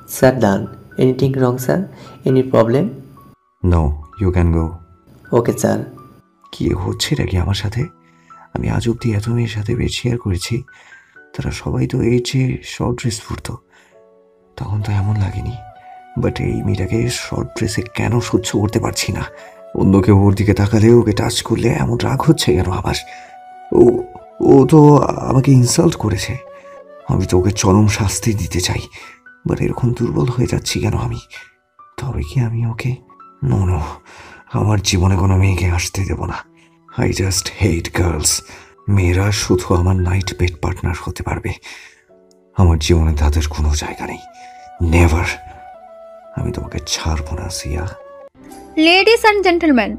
Sir, done. Anything wrong, sir? Any problem? No you can go. Okay, sir. কি হচ্ছে নাকি আমার সাথে? আমি আজ অব্দি এত মেয়ের সাথে বেড শেয়ার করেছি, তারা সবাই তো এর চেয়ে শর্ট ড্রেস পরতো, তখন তো এমন লাগেনি। বাট এই মেয়েটাকে শর্ট ড্রেসে কেন সহ্য করতে পারছি না? অন্য কেউ ওর দিকে তাকালে, ওকে টাচ করলে এমন রাগ হচ্ছে কেন আমার? ও ও তো আমাকে ইনসাল্ট করেছে। আমি তো ওকে চরম শাস্তি দিতে চাই, বাট এরকম দুর্বল হয়ে যাচ্ছি কেন আমি? তবে কি আমি ওকে নো নো আমার জীবনে কোনো মেয়েকে আসতে দেব না। I just hate girls. মেয়েরা শুধু আমার নাইট বেড পার্টনার হতে পারবে, আমার জীবনে তাদের কোনো জায়গা নেই। নেভার। আমি তোমাকে ছাড়বো না সিয়া। লেডিস অ্যান্ড জেন্টলম্যান,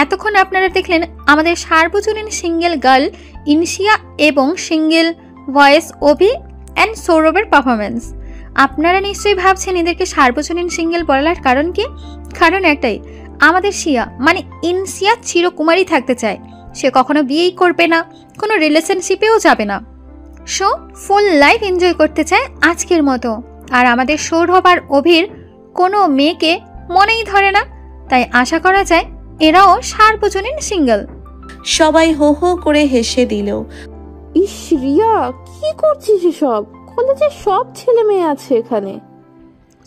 এতক্ষণ আপনারা দেখলেন আমাদের সার্বজনীন সিঙ্গেল গার্ল ইনসিয়া এবং সিঙ্গেল ভয়েস অভি অ্যান্ড সৌরভের পারফরমেন্স। আপনারা নিশ্চয়ই ভাবছেন এদেরকে সার্বজনীন সিঙ্গেল বলার কারণ কি? কারণ একটাই, আমাদের শিয়া মানে ইনসিয়া চিরকুমারী থাকতে চায়। সে কখনো বিয়েই করবে না, কোনো রিলেশনশিপেও যাবে না। সো ফুল লাইফ এনজয় করতে চায় আজকের মতো। আর আমাদের সৌরভ আর অভির কোনো মেয়েকে মনেই ধরে না, তাই আশা করা যায় এরাও সার্বজনীন সিঙ্গেল। সবাই হো হো করে হেসে দিল। ইস রিয়া, কি করছিস এসব? কলেজে সব ছেলে মেয়ে আছে এখানে।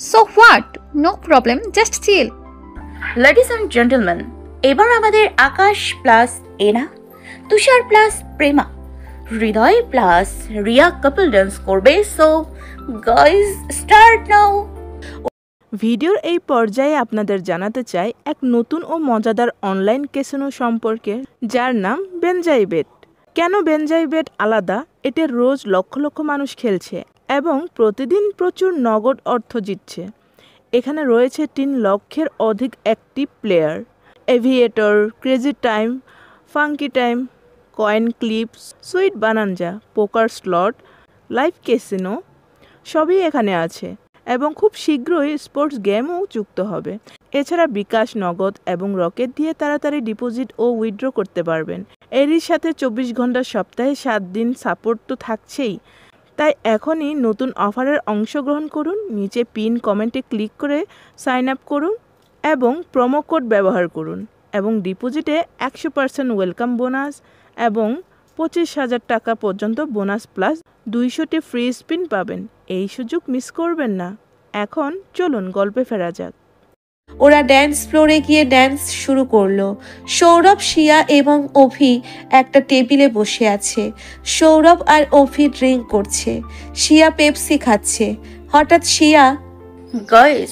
So what, no problem, just chill. Ladies and gentleman, এবার আমাদের Akash plus Ena, Tushar plus Prema, Hriday plus Riya couple dance করবে। So guys start now. ভিডিওর এই পর্যায়ে আপনাদের জানাতে চাই এক নতুন ও মজাদার অনলাইন ক্যাসিনো সম্পর্কে, যার নাম বেনজাইবেট। কেন বেনজাইবেট আলাদা? এতে রোজ লক্ষ লক্ষ মানুষ খেলছে এবং প্রতিদিন প্রচুর নগদ অর্থ জিতছে। এখানে রয়েছে 3 লক্ষের অধিক active player. Aviator, Crazy Time, Funky Time, Coin Flips, Sweet Bonanza, poker slot, live casino সবই এখানে আছে এবং খুব শীঘ্রই স্পোর্টস গেমও যুক্ত হবে। এছাড়া বিকাশ, নগদ এবং রকেট দিয়ে তাড়াতাড়ি ডিপোজিট ও উইথড্র করতে পারবেন। এরই সাথে 24 ঘন্টা সপ্তাহে 7 দিন সাপোর্ট তো থাকছেই। তাই এখনই নতুন অফারের অংশগ্রহণ করুন। নিচে পিন কমেন্টে ক্লিক করে সাইন আপ করুন এবং প্রোমো কোড ব্যবহার করুন এবং ডিপোজিটে 100% ওয়েলকাম বোনাস এবং 25,000 টাকা পর্যন্ত বোনাস প্লাস 200টি ফ্রি স্পিন পাবেন। এই সুযোগ মিস করবেন না। এখন চলুন গল্পে ফেরা যাক। ওরা ড্যান্স ফ্লোরে গিয়ে ড্যান্স শুরু করলো। সৌরভ, শিয়া এবং অভি একটা টেবিলে বসে আছে। সৌরভ আর অভি ড্রিঙ্ক করছে, শিয়া পেপসি খাচ্ছে। হঠাৎ শিয়া, গাইজ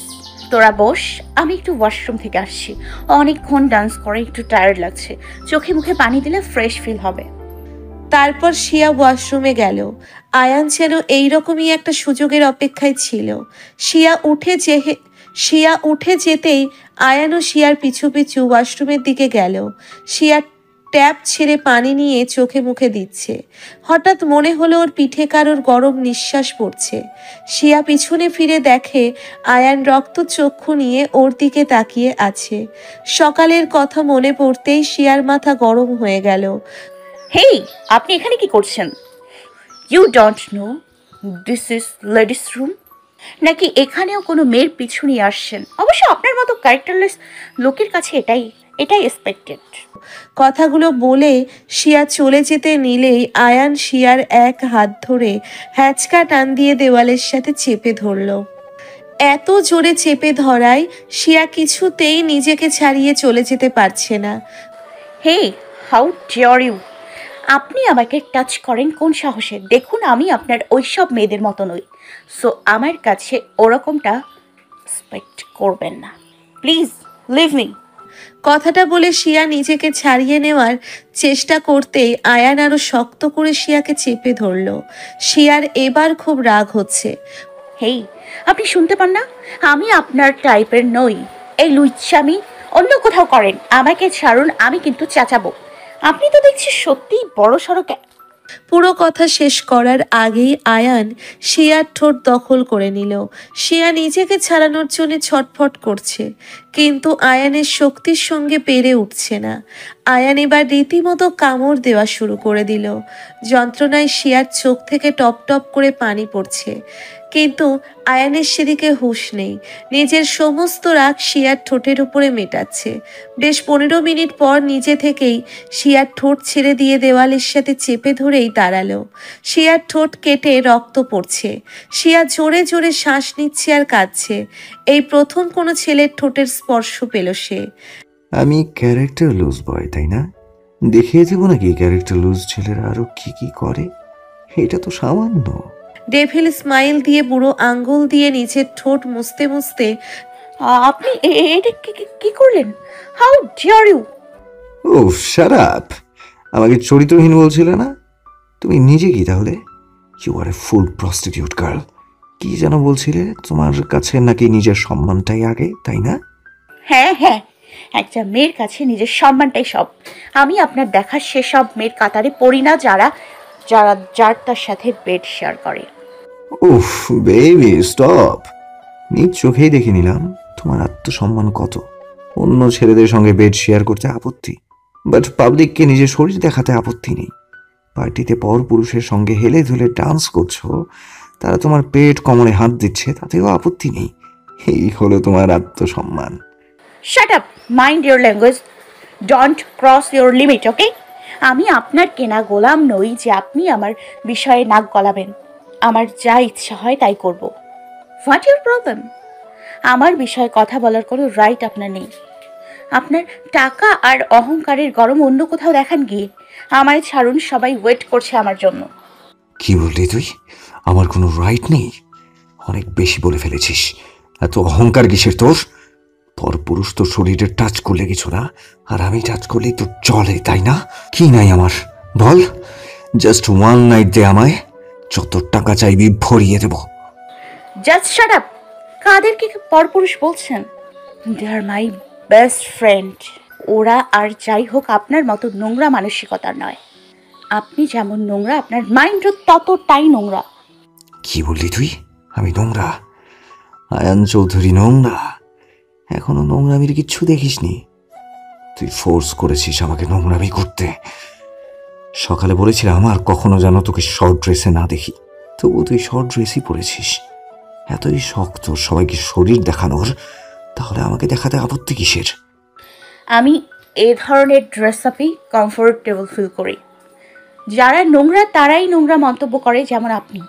তোরা বস, আমি একটু ওয়াশরুম থেকে আসছি। অনেকক্ষণ ডান্স করে একটু টায়ার্ড লাগছে, চোখে মুখে পানি দিলে ফ্রেশ ফিল হবে। তারপর শিয়া ওয়াশরুমে গেল। আয়ান যেন এইরকমই একটা সুযোগের অপেক্ষায় ছিল। শিয়া উঠে যেতেই আয়ানও শিয়ার পিছু পিছু ওয়াশরুমের দিকে গেল। শিয়া ট্যাপ ছেড়ে পানি নিয়ে চোখে মুখে দিচ্ছে। হঠাৎ মনে হলো ওর পিঠে কারোর গরম নিঃশ্বাস পড়ছে। শিয়া পিছনে ফিরে দেখে আয়ান রক্ত চক্ষু নিয়ে ওর দিকে তাকিয়ে আছে। সকালের কথা মনে পড়তেই শিয়ার মাথা গরম হয়ে গেল। হেই, আপনি এখানে কি করছেন? You don't know this is ladies room? নাকি এখানেও কোনো মেয়ের পিছু নিয়ে আসছেন? অবশ্য আপনার মতো ক্যারেক্টারলেস লোকের কাছে এটাই এক্সপেক্টেড। কথাগুলো বলে শিয়া চলে যেতে নিলেই আয়ান শিয়ার এক হাত ধরে হ্যাঁচকা টান দিয়ে দেওয়ালের সাথে চেপে ধরল। এত জোরে চেপে ধরায় শিয়া কিছুতেই নিজেকে ছাড়িয়ে চলে যেতে পারছে না। হেই, হাউ ডিয়ার ইউ! আপনি আমাকে টাচ করেন কোন সাহসে? দেখুন, আমি আপনার ওইসব মেয়েদের মতো নই। সো আমার কাছে ওরকমটা এক্সপেক্ট করবেন না। Please leave me. কথাটা বলে শিয়া নিজেকে ছাড়িয়ে নেওয়ার চেষ্টা করতেই আয়ান আরো শক্ত করে শিয়াকে চেপে ধরল। শিয়ার এবার খুব রাগ হচ্ছে। হেই, আপনি শুনতে পান না? আমি আপনার টাইপের নই। এই লুচ্চামি অন্য কোথাও করেন, আমাকে ছাড়ুন, আমি কিন্তু চেঁচাবো। আপনি তো দেখছি সত্যিই বড় সড়ক। পুরো কথা শেষ করার আগেই আয়ান শিয়ার ঠোঁট দখল করে নিল। শিয়া নিজেকে ছাড়ানোর জন্য ছটফট করছে, কিন্তু আয়ানের শক্তির সঙ্গে পেরে উঠছে না। আয়ান এবার রীতিমতো কামড় দেওয়া শুরু করে দিল। যন্ত্রণায় শিয়ার চোখ থেকে টপ টপ করে পানি পড়ছে, কিন্তু আয়ানের সেদিকে হুঁশ নেই। নিজের সমস্ত রাগ শিয়ার ঠোঁটের উপরে মেটাচ্ছে। বেশ 15 মিনিট পর নিজে থেকেই শিয়ার ঠোঁট ছেড়ে দিয়ে দেওয়ালের সাথে চেপে ধরেই দাঁড়ালো। শিয়ার ঠোঁট কেটে রক্ত পড়ছে। শিয়া জোরে জোরে শ্বাস নিচ্ছে আর কাঁদছে। এই প্রথম কোনো ছেলের ঠোঁটের স্পর্শ পেল সে। আমি ক্যারেক্টার লুজ বয়, তাই না? দেখিয়ে দেবো নাকি ক্যারেক্টার লুজ ছেলেরা আরো কি কি করে? এটা তো সামান্য। ডেভিল স্মাইল দিয়ে বুড়ো আঙ্গুল দিয়ে নিচের ঠোঁট মুছতে মুছতে, আপনি এটা কি করলেন? How dare you! Oh shut up! আমাকে চরিত্রহীন বলছিলে না? তুমি নিজে কি তাহলে? You are a fool prostitute girl. কি যেন বলছিলে? তোমার কাছে নাকি নিজের সম্মানটাই আগে, তাই না? হ্যাঁ হ্যাঁ, একটা মেয়ের কাছে নিজের সম্মানটাই সব। আমি আপনার দেখা সেসব মেয়ের কাতারে পড়ি না যার তার সাথে বেড শেয়ার করে। উফ বেবি স্টপ! নিজ চোখেই দেখে নিলাম তোমার আত্মসম্মান কত। অন্য ছেলেদের সঙ্গে বেড শেয়ার করতে আপত্তি, বাট পাবলিককে নিজের শরীর দেখাতে আপত্তি নেই। পার্টিতে পর পুরুষের সঙ্গে হেলে ধুলে ডান্স করছো, তারা তোমার পেট কোমরে হাত দিচ্ছে, তাতেও আপত্তি নেই। এই হলো তোমার আত্মসম্মান। Shut up, mind your language, don't cross your limit, okay? আমি আপনার কেনা গোলাম নই যে আপনি আমার বিষয়ে নাক গলাবেন। আমার যা ইচ্ছা হয় তাই করব। What your problem? আমার বিষয়ে কথা বলার কোনো রাইট আপনার নেই। আপনার টাকা আর অহংকারের গরম অন্য কোথাও দেখান গিয়ে। আমায় ছাড়ুন, সবাই ওয়েট করছে আমার জন্য। কি বললি তুই? আমার কোনো রাইট নেই? অনেক বেশি বলে ফেলেছিস। এত অহংকার কিসের তোর? পরপুরুষ তোর শরীরে টাচ করলে কিছু না, আর আমি টাচ করলেই তোর চলে, তাই না? কি নাই আমার বল? জাস্ট ওয়ান নাইট দে আমায়, যত টাকা চাইবি ভরিয়ে দেব। Just shut up! কাদেরকে পরপুরুষ বলছেন? দে আর মাই বেস্ট ফ্রেন্ড। ওরা আর যাই হোক আপনার মতো নোংরা মানসিকতার নয়। আপনি যেমন নোংরা, আপনার মাইন্ডও ততটাই নোংরা। কি বললি তুই? আমি নোংরা? আয়ান চৌধুরী নোংরা? এখনো নোংরামির কিচ্ছু দেখিসনি? তুই ফোর্স করেছিস আমাকে নোংরামি করতে। সকালে বলেছিলাম আর কখনো যেন তোকে শর্ট ড্রেসে না দেখি, তবু তুই শর্ট ড্রেসই পরেছিস। এতই শক্ত সবাইকে শরীর দেখানোর, তাহলে আমাকে দেখাতে আপত্তি কিসের? আমি এ ধরনের ড্রেস আপই কমফোর্টেবল ফিল করি। যারা নোংরা তারাই নোংরা মন্তব্য করে, যেমন আপনি।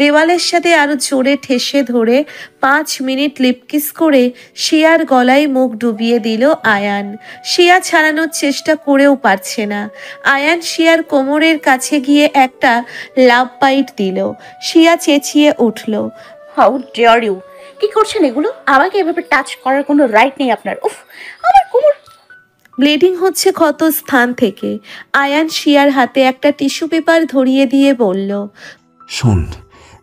দেওয়ালের সাথে আরো জোরে ঠেসে ধরে 5 মিনিট লিপকিস করে শিয়ার গলায় মুখ ডুবিয়ে দিল আয়ান। শিয়া ছাড়ানোর চেষ্টা করেও পারছে না। আয়ান শিয়ার কোমরের কাছে গিয়ে একটা লাভ বাইট দিল। শিয়া চেঁচিয়ে উঠল। How dare you! কি করছেন এগুলো? আমাকে এভাবে টাচ করার কোনো রাইট নেই আপনার। উফ, আমার কোমর! ব্লিডিং হচ্ছে ক্ষত স্থান থেকে। আয়ান শিয়ার হাতে একটা টিস্যু পেপার ধরিয়ে দিয়ে বলল, শোন,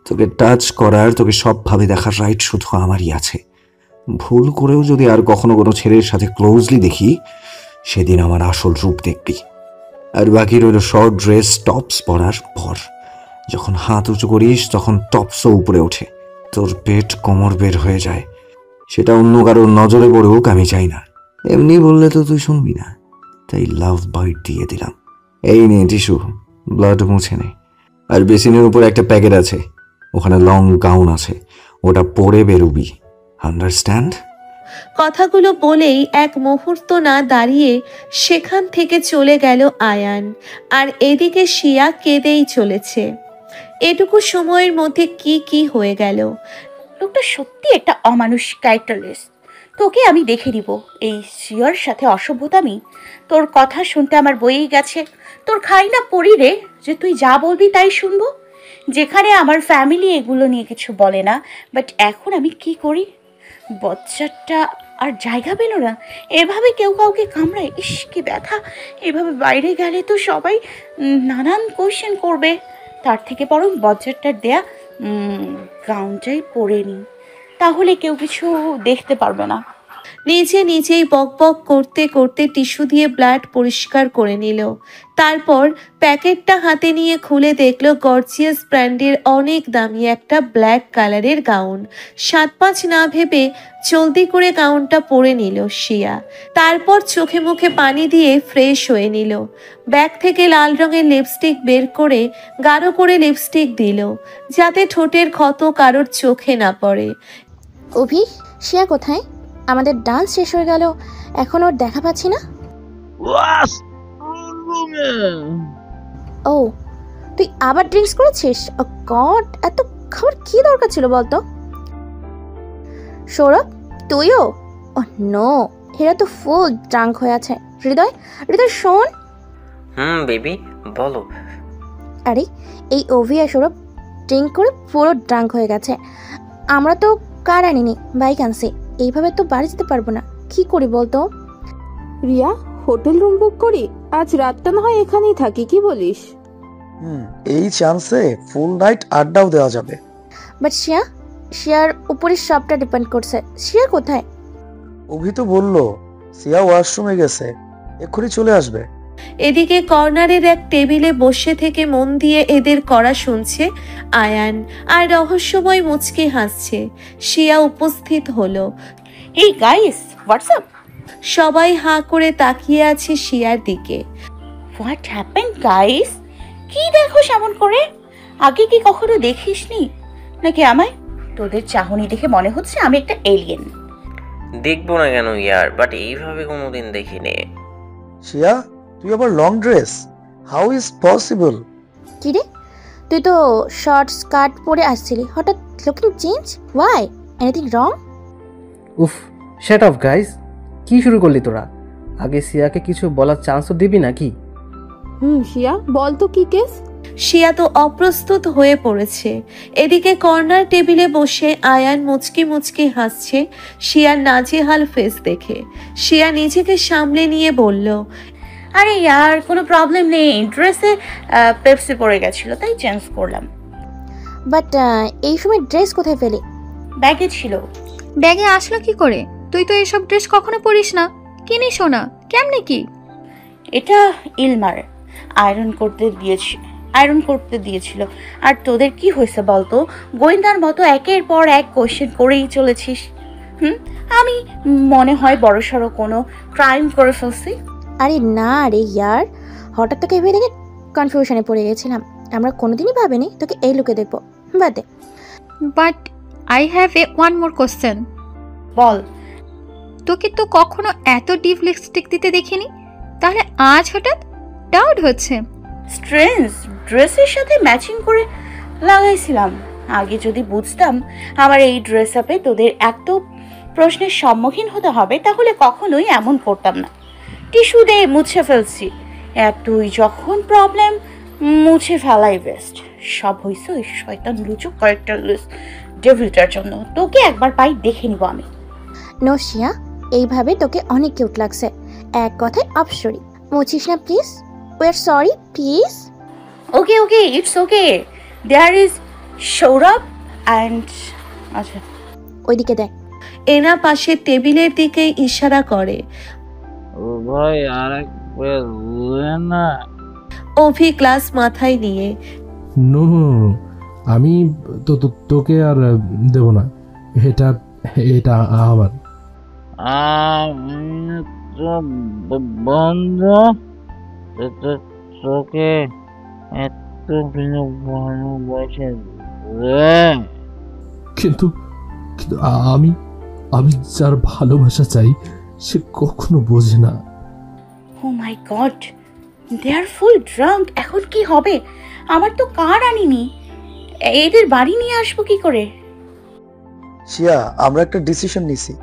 তোকে টাচ করার, তোকে সবভাবে দেখার রাইট শুধু আমারই আছে। ভুল করেও যদি আর কখনো কোনো ছেলের সাথে ক্লোজলি দেখি, সেদিন আমার আসল রূপ দেখবি। আর বাকি রইল শর্ট ড্রেস টপস পরার পর। যখন হাত উঁচু করিস তখন টপসও উপরে ওঠে, তোর পেট কোমর বের হয়ে যায়। সেটা অন্য কারোর নজরে পড়ুক আমি চাই না। এমনি বললে তো তুই শুনবি না, তাই লাভ বাইট দিয়ে দিলাম। এই নে টিস্যু, ব্লাড মুছে নে। আর বেসিনের উপর একটা প্যাকেট আছে, ওখানে লং গাউন আছে, ওটা পরে বেরোবি। আন্ডারস্ট্যান্ড? কথাগুলো বলেই এক মুহূর্ত না দাঁড়িয়ে সেখান থেকে চলে গেল আয়ান। আর এদিকে শিয়া কেঁদেই চলেছে। এটুকু সময়ের মধ্যে কি কি হয়ে গেল। লোকটা সত্যি একটা অমানুষ ক্যারেক্টারলেস। তোকে আমি দেখে দিব। এই শিয়ার সাথে অসভ্যতামি, তোর কথা শুনতে আমার বইয়েই গেছে। তোর খাই না পড়ি রে যে তুই যা বলবি তাই শুনবো, যেখানে আমার ফ্যামিলি এগুলো নিয়ে কিছু বলে না। বাট এখন আমি কি করি? বাচ্চাটা আর জায়গা পেল না। এভাবে কেউ কাউকে কামড়ায়, ইস কি ব্যথা! এভাবে বাইরে গেলে তো সবাই নানান কোয়েশ্চেন করবে। তার থেকে বরং বজ্জারটার দেয়া গাউনটাই পরে নিই, তাহলে কেউ কিছু দেখতে পারবে না। নিজে নিজেই বক বক করতে করতে টিস্যু দিয়ে ব্লাড পরিষ্কার করে নিল। তারপর প্যাকেটটা হাতে নিয়ে খুলে দেখলো গর্জিয়াস ব্র্যান্ডের অনেক দামি একটা ব্ল্যাক কালারের গাউন। 7-5 না ভেবে জলদি করে গাউনটা পরে নিল শিয়া। তারপর চোখে মুখে পানি দিয়ে ফ্রেশ হয়ে নিল। ব্যাগ থেকে লাল রঙের লিপস্টিক বের করে গাঢ় করে লিপস্টিক দিল, যাতে ঠোঁটের ক্ষত কারোর চোখে না পড়ে। অভি, শিয়া কোথায়? আমাদের ডান্স শেষ হয়ে গেল, এখন ওর দেখা পাচ্ছি না। ও, তুই আবার ড্রিঙ্কস করেছিস? ও গড, এত খাবার কি দরকার ছিল বলতো? সৌরভ, তুইও? ও নো, হেরা তো ফুল ড্রাঙ্ক হয়ে আছে। হৃদয়, হৃদয় শোন। বেবি বলো। আরে এই অভি আর সৌরভ ড্রিঙ্ক করে পুরো ড্রাঙ্ক হয়ে গেছে। আমরা তো কার আনিনি, বাইক আনছি। এইভাবে তো বাড়ি যেতে পারবো না, কি করি বলতো? রিয়া, হোটেল রুম বুক করি, আজ রাতটা না হয় এখানেই থাকি, কি বলিস? এই চান্সে ফুল নাইট আড্ডাও দেওয়া যাবে। বাট শিয়ার উপরে সবটা ডিপেন্ড করছে। শিয়া কোথায়? অভি তো বললো সিয়া ওয়াশরুমে গেছে, এক্ষুনি চলে আসবে। এদিকে কর্নারের এক টেবিলে বসে থেকে মন দিয়ে এদের করা শুনছে আয়ান, আর রহস্যময় মুচকি হাসছে। শিয়া উপস্থিত হলো। এই গাইস, হোয়াটসঅ্যাপ? সবাই হাঁ করে তাকিয়ে আছে শিয়ার দিকে। What happen guys? কি দেখো এমন করে? আগে কি কখনো দেখিসনি নাকি আমায়? তোদের চাহনি দেখে মনে হচ্ছে আমি একটা এলিয়েন। দেখবো না কেন ইয়ার, বাট এইভাবে কোনোদিন দেখিনি। শিয়া, তুই আবার long dress, how is possible? কি রে, তুই তো শর্ট স্কার্ট পরে আসছিলি, হঠাৎ looking change, why? Anything wrong? উফ, শাট অফ গাইস, কি শুরু করলি তোরা? আগে সিয়াকে কিছু বলার চান্স তো দিবি নাকি? শিয়া বল তো কি কেস? শিয়া তো অপ্রস্তুত হয়ে পড়েছে। এদিকে কর্নার টেবিলে বসে আয়ান মুচকি মুচকি হাসছে শিয়ার নাজেহাল ফেস দেখে। শিয়া নিজেকে সামলে নিয়ে বলল, আরে ইয়ার, কোনো প্রবলেম নেই, ড্রেসে পেপসি পড়ে গেছিল তাই চেঞ্জ করলাম। বাট এই সময় ড্রেস কোথায় ফেলি? ব্যাগে ছিল। ব্যাগে আসলো কি করে? তুই তো এসব ড্রেস কখনো পরিস না, কিনিস না, কেমনে কি? এটা ইলমার আয়রন করতে দিয়েছিল। আর তোদের কি হয়েছে বলতো? গোয়েন্দার মতো একের পর এক কোশ্চেন করেই চলেছিস। আমি মনে হয় বড়সড় কোনো ক্রাইম করে ফেলছি। আরে না রে ইয়ার, হঠাৎ তোকে ভেবে দেখে কনফিউশনে পড়ে গেছিলাম। আমরা কোনোদিনই ভাবিনি তোকে এই লুকে দেখবো। বাদে। But I have one more question. বল। তোকে তো কখনো এত ডিপ লিপস্টিক দিতে দেখিনি, তাহলে আজ হঠাৎ ডাউট হচ্ছে। স্ট্রেঞ্জ, ড্রেসের সাথে ম্যাচিং করে লাগাইছিলাম। আগে যদি বুঝতাম আমার এই ড্রেস আপে তোদের এত প্রশ্নের সম্মুখীন হতে হবে, তাহলে কখনোই এমন করতাম না। টিস্যু দিয়ে মুছে ফেলছি। তুই যখন প্রবলেম, মুছে ফেলাই বেস্ট। সব হয়েছে ওই শয়তান লুচু ক্যারেক্টারলেস ডেভিলটার জন্য। তোকে একবার পাই দেখে নিব আমি। নো শিয়া, এইভাবে তোকে অনেক কিউট লাগছে। এক কথায় অপসরি। মুছিস না please? We are sorry, please. Okay, it's okay. There is Sourav and, আচ্ছা ওইদিকে দেখ। এনা পাশে টেবিলের দিকে ইশারা করে। ও ভাই, আর না। অভি গ্লাস মাথায় নিয়ে, নো, আমি তোকে আর দেব না, এটা আমার। বন্ধ তোকে এত ভালোবাসে, কিন্তু আমি যার ভালোবাসা চাই সে কখনো বোঝে না। ও মাই গড, দে আর ফুল ড্রাঙ্ক। এখন কি হবে? আমার তো কার আনিনি, এদের বাড়ি নিয়ে আসবো কি করে? শিয়া, আমরা একটা ডিসিশন নিছি,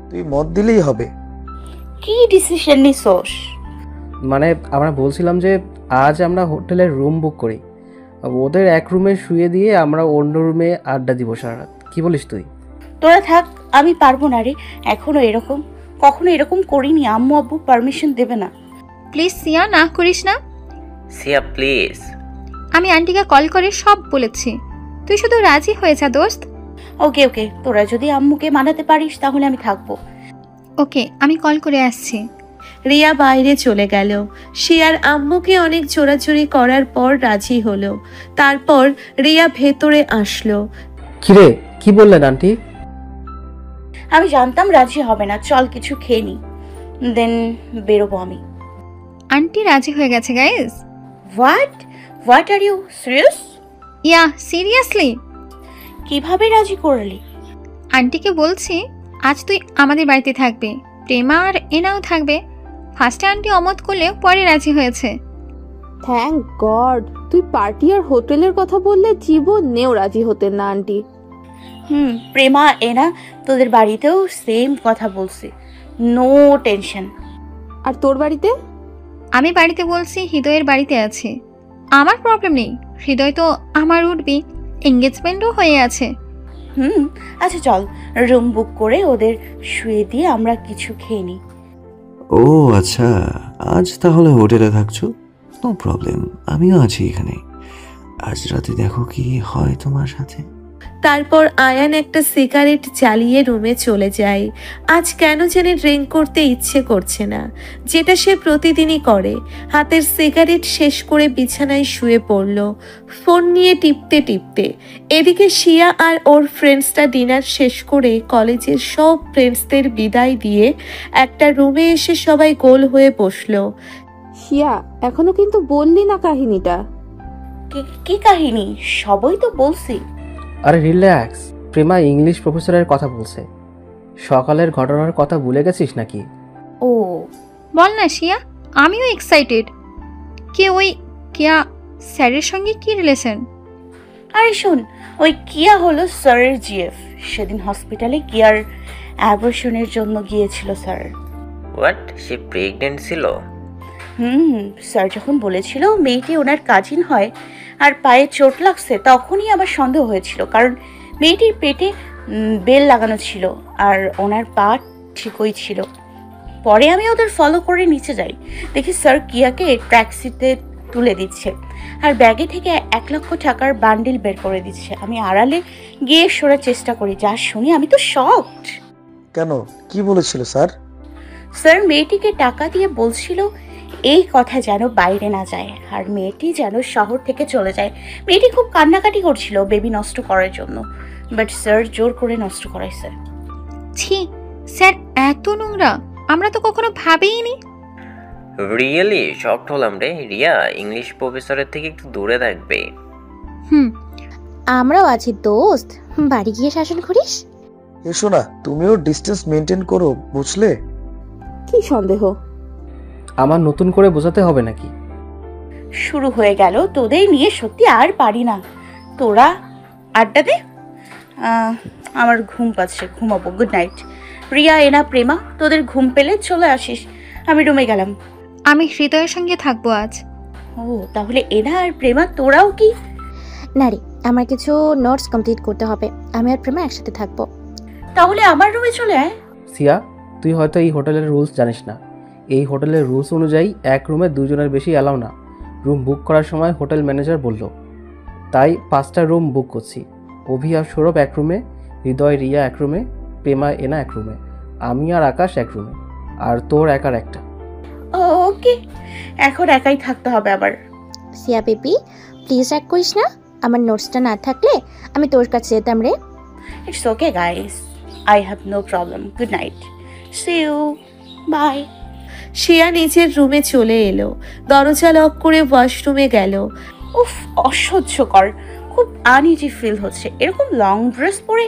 তুই মত দিলেই হবে। কি ডিসিশন নিছোস? মানে আমরা বলছিলাম যে আজ আমরা হোটেলের রুম বুক করি, ওদের এক রুমে শুয়ে দিয়ে আমরা অন্য রুমে আড্ডা দিব সারা রাত। কি বলিস তুই? তোরা থাক, আমি পারবো না রে। কখনো এরকম করিনি। আম্মু আব্বু পারমিশন দেবে না। প্লিজ সিয়া, না করিস না। সিয়া প্লিজ। আমি আন্টিকে কল করে সব বলেছি, তুই শুধু রাজি হয়ে যা দোস্ত। ওকে, তোরা যদি আম্মুকে মানাতে পারিস তাহলে আমি থাকবো। ওকে, আমি কল করে আসছি। রিয়া বাইরে চলে গেল। শিয়ার আম্মুকে অনেক জোরাজুরি করার পর রাজি হলো। তারপর রিয়া ভেতরে আসলো। কিরে কি বললেন আন্টি? আমি জানতাম রাজি হবে না, চল কিছু খেয়ে নি, দেন বেরোবো আমি। আন্টি রাজি হয়ে গেছে guys. What are you serious? Yeah, seriously. কিভাবে রাজি করলি? আন্টিকে বলছি আজ তুই আমাদের বাড়িতে থাকবি, প্রেমা আর এনাও থাকবে। ফার্স্টে আন্টি অমত করলে পরে রাজি হয়েছে। থ্যাংক গড, তুই পার্টি আর হোটেলের কথা বললে জীবনেও রাজি হতেন না আন্টি। প্রেমা এনা তোদের বাড়িতেও সেম কথা বলছে, নো টেনশন। আর তোর বাড়িতে? আমি বাড়িতে বলছি হৃদয়ের বাড়িতে আছি, আমার প্রবলেম নেই। হৃদয় তো আমার উঠবি, এঙ্গেজমেন্টও হয়ে আছে। আচ্ছা চল রুম বুক করে ওদের শুয়ে দিয়ে আমরা কিছু খেয়ে নিই। ও আচ্ছা, আজ তাহলে হোটেলে থাকছো? নো প্রবলেম, আমিও আছি এখানে। আজ রাতে দেখো কি হয় তোমার সাথে। তারপর আয়ান একটা সিগারেট জ্বালিয়ে রুমে চলে যায়। আজ কেন জানি ড্রিঙ্ক করতে ইচ্ছে করছে না, যেটা সে প্রতিদিনই করে। হাতের সিগারেট শেষ করে বিছানায় শুয়ে পড়ল, ফোন নিয়ে টিপতে টিপতে। এদিকে শিয়া আর ওর ফ্রেন্ডসটা ডিনার শেষ করে কলেজের সব ফ্রেন্ডসদের বিদায় দিয়ে একটা রুমে এসে সবাই গোল হয়ে বসলো। শিয়া, এখনো কিন্তু বললি না কাহিনীটা। কি কাহিনী? সবই তো বলছি। আরে রিল্যাক্স, প্রেমা ইংলিশ প্রফেসরের কথা বলছে। সকালের ঘটনার কথা ভুলে গেছিস নাকি? ও বল না শিয়া, আমিও এক্সাইটেড। কে ওই কিয়া স্যারের সঙ্গে কি রিলেশন? আরে শোন, ওই কিয়া হলো স্যারের জিএফ। সেদিন হসপিটালে কিয়ার অ্যাবর্শনের জন্য গিয়েছিল স্যার। হোয়াট, সে প্রেগনেন্ট ছিল? স্যার যখন বলেছিল মেয়েটি ওনার কাজিন হয় আর পায়ে চোট লাগছে, তখনই আমার সন্দেহ হয়েছিল, কারণ মেয়েটির পেটে বেল লাগানো ছিল আর ওনার পা ঠিকই ছিল। পরে আমি ওদের ফলো করে নিচে যাই, দেখি স্যার কিয়াকে ট্যাক্সিতে তুলে দিচ্ছে আর ব্যাগে থেকে 1 লক্ষ টাকার বান্ডিল বের করে দিচ্ছে। আমি আড়ালে গিয়ে সরার চেষ্টা করি, যা শুনি আমি তো শকড। কেন, কি বলেছিল স্যার? স্যার মেয়েটিকে টাকা দিয়ে বলছিল এই কথা যেন বাইরে না যায় আর মেয়েটি যেন শহর থেকে চলে যায়। মেয়েটি খুব কান্নাকাটি করছিল বেবি নষ্ট করার জন্য, বাট স্যার জোর করে নষ্ট করাইছে। ছি, স্যার এত নোংরা, আমরা তো কখনো ভাবিনি। রিয়েলি শকড হলাম রে। রিয়া ইংলিশ প্রফেসরের থেকে একটু দূরে থাকবে। আমরাও আছি দোস্ত, বাড়ি গিয়ে শাসন করিস। এসো না, তুমিও ডিস্টেন্স মেনটেন করো, বুঝলে? কি সন্দেহ? আমার নতুন করে বোঝাতে হবে নাকি? শুরু হয়ে গেল, তোদের নিয়ে সত্যি আর পারি না। তোরা আড্ডা দে, আমার ঘুম পাচ্ছে, ঘুমাবো। Good night. রিয়া এনা প্রেমা, তোদের ঘুম পেলে চলে আসিস, আমি রুমে গেলাম। আমি হৃদয়ের সঙ্গে থাকবো আজ। ও তাহলে এনা আর প্রেমা তোরাও কি? না রে, আমার কিছু নোটস কমপ্লিট করতে হবে, আমি আর প্রেমা একসাথে থাকবো। তাহলে আমার রুমে চলে আয়। সিয়া, তুই হয়তো এই হোটেলের রুলস জানিস না। এই হোটেলের রুলস অনুযায়ী এক রুমে 2 জনের বেশি অ্যালাউ না। রুম বুক করার সময় হোটেল ম্যানেজার বলল, তাই 5টা রুম বুক করছি। অভি আর সৌরভ এক রুমে, হৃদয় রিয়া এক রুমে, প্রেমা এনা এক রুমে, আমি আর আকাশ এক রুমে, আর তোর একার একটা। ওকে, এখন একাই থাকতে হবে আবার। সিয়া বেবি, প্লিজ রাগ করিস না, আমার নোটসটা না থাকলে আমি তোর কাছে যেতাম রে। It's okay guys, I have no problem. Good night, see you, bye. Shiya নিজের রুমে চলে এলো, দরজা লক করে ওয়াশরুমে গেল। উফ, অসহ্যকর, খুব আনইজি ফিল হচ্ছে। এরকম লং ড্রেস পরে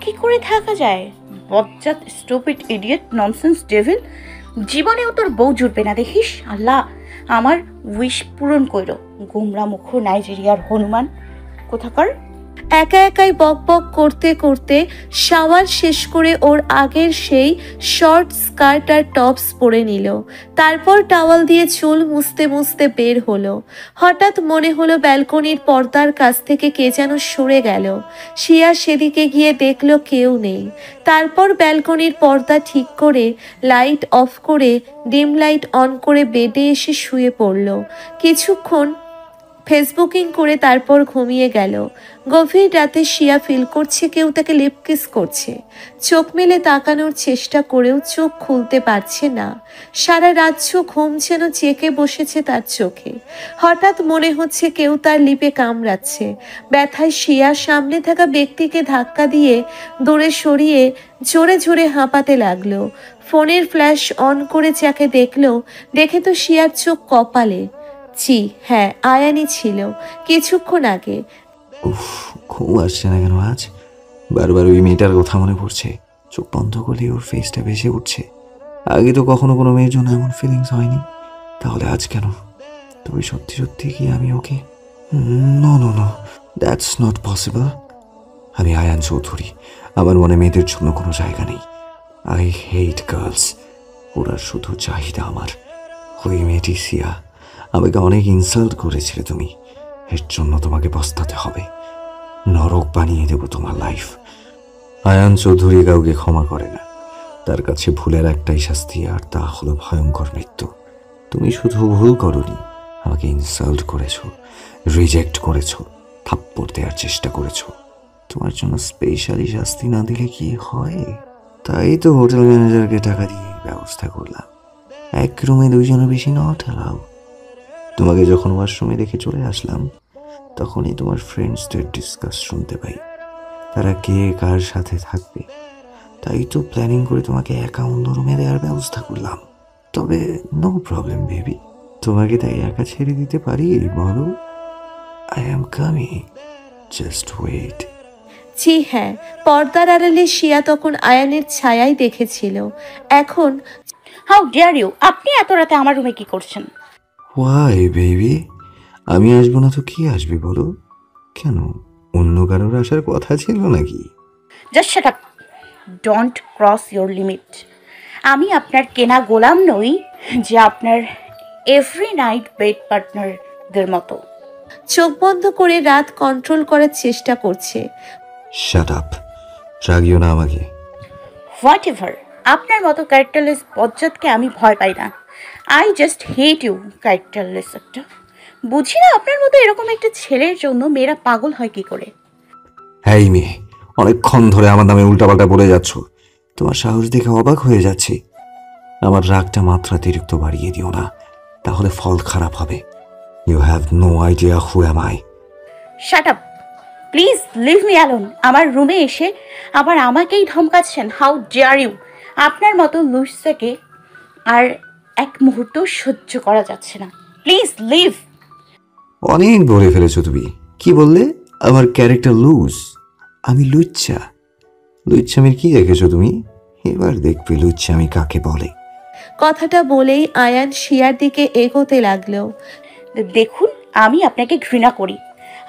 কি করে থাকা যায়? বজ্জাত, স্টুপিড, ইডিয়েট, ননসেন্স ডেভিল। জীবনেও তোর বউ জুটবে না দেখিস। আল্লাহ আমার উইশ পূরণ করলো। গোমরা মুখ নাইজেরিয়ার হনুমান কোথাকার। একা একাই বক বক করতে করতে শাওয়ার শেষ করে ওর আগের সেই শর্ট স্কার্ট আর টপস পরে নিল। তারপর টাওয়াল দিয়ে চুল মুছতে মুছতে বের হলো। হঠাৎ মনে হলো ব্যালকনির পর্দার কাছ থেকে কে যেন সরে গেল। শিয়া সেদিকে গিয়ে দেখলো কেউ নেই। তারপর ব্যালকনির পর্দা ঠিক করে লাইট অফ করে ডিম লাইট অন করে বেডে এসে শুয়ে পড়ল। কিছুক্ষণ ফেসবুকিং করে তারপর ঘুমিয়ে গেল। গভীর রাতে শিয়া ফিল করছে কেউ তাকে লিপ কিস করছে। চোখ মেলে তাকানোর চেষ্টা করেও চোখ খুলতে পারছে না। সারা রাজ্য ঘুম যেন চেকে বসেছে তার চোখে। হঠাৎ মনে হচ্ছে কেউ তার লিপে কামড়াচ্ছে। ব্যথায় শিয়া সামনে থাকা ব্যক্তিকে ধাক্কা দিয়ে দূরে সরিয়ে জোরে জোরে হাঁপাতে লাগলো। ফোনের ফ্ল্যাশ অন করে যাকে দেখলো, দেখে তো শিয়ার চোখ কপালে। জি হ্যাঁ, আয়ানই ছিল কিছুক্ষণ আগে। উফ, ঘুম আসছে না কেন আজ? বারবার ওই মেয়েটার কথা মনে পড়ছে। চোখ বন্ধ করলে ওর ফেসটা ভেসে উঠছে। আগে তো কখনো কোনো মেয়ের জন্য এমন ফিলিংস হয়নি, তাহলে আজ কেন? তবে সত্যি সত্যি কি আমি okay? No no no, that's not possible. আমি আয়ান চৌধুরী, আমার মনে মেয়েদের জন্য কোনো জায়গা নেই। আই হেট গার্লস, ওরা শুধু চাহিদা আমার। ওই মেয়েটি সিয়া, আমাকে অনেক ইনসাল্ট করেছিলে তুমি, এর জন্য তোমাকে পস্তাতে হবে। নরক বানিয়ে দেব তোমার লাইফ। আয়ান চৌধুরী কাউকে ক্ষমা করে না, তার কাছে ভুলের একটাই শাস্তি, আর তা হলো ভয়ঙ্কর মৃত্যু। তুমি শুধু ভুল করনি, আমাকে ইনসাল্ট করেছো, রিজেক্ট করেছো, থাপ্পড় দেওয়ার চেষ্টা করেছো। তোমার জন্য স্পেশালি শাস্তি না দিলে কি হয়? তাই তো হোটেল ম্যানেজারকে টাকা দিয়ে ব্যবস্থা করলাম। এক রুমে দুইজনের বেশি নট অ্যালাউ। তোমাকে যখন ওয়াশরুমে রেখে চলে আসলাম, তখনই তোমার ফ্রেন্ডসদের ডিসকাস শুনতে পাই, তারা কে কার সাথে থাকবে। তাই তো প্ল্যানিং করে তোমাকে একা অন্য রুমে দেওয়ার ব্যবস্থা করলাম। তবে নো প্রবলেম বেবি, তোমাকে তাই একা ছেড়ে দিতে পারি বলো? I am coming, just wait. জি হ্যাঁ, পর্দার আড়ালে শিয়া তখন আয়ানের ছায়াই দেখেছিল। এখন হাউ ডেয়ার ইউ, আপনি এত রাতে আমার রুমে কি করছেন? ওয়াই বেবি, আমি আসবো না তো কি আসবে বলো? কেন, অন্য কারোর আসার কথা ছিল নাকি? Just shut up, don't cross your limit. আমি আপনার কেনা গোলাম নই যে আপনার এভরি নাইট বেড পার্টনারদের মতো। চোখ বন্ধ করে রাত কন্ট্রোল করার চেষ্টা করছে। শাট আপ, রাগিও না আমাকে। হোয়াট এভার, আপনার মতো ক্যারেক্টারলেস বজ্জাতকে আমি ভয় পাই না। I just hate you, characterless একটা। বুঝি না আপনার মতো এরকম একটা ছেলের জন্য মেয়েরা পাগল হয় কি করে। হ্যাঁ মেয়ে, অনেকক্ষণ ধরে আমার নামে উল্টাপাল্টা বলে যাচ্ছ। তোমার সাহস দেখে অবাক হয়ে যাচ্ছি। আমার রাগটা মাত্রাতিরিক্ত বাড়িয়ে দিও না, তাহলে ফল খারাপ হবে। You have no idea who am I. Shut up, please leave me alone. আমার রুমে এসে আবার আমাকেই ধমকাচ্ছেন। How dare you. আপনার মতো লুইসাকে আর এক মুহূর্ত সহ্য করা যাচ্ছে না। Please leave. অনেক বলে ফেলেছো তুমি। কি বললে? আমার ক্যারেক্টার লুজ? আমি লুচ্চা? লুচ্চামির কি দেখেছো তুমি? এবার দেখবে লুচ্চামি কাকে বলে। কথাটা বলেই আয়ান শিয়ার দিকে এগোতে লাগলো। দেখুন, আমি আপনাকে ঘৃণা করি।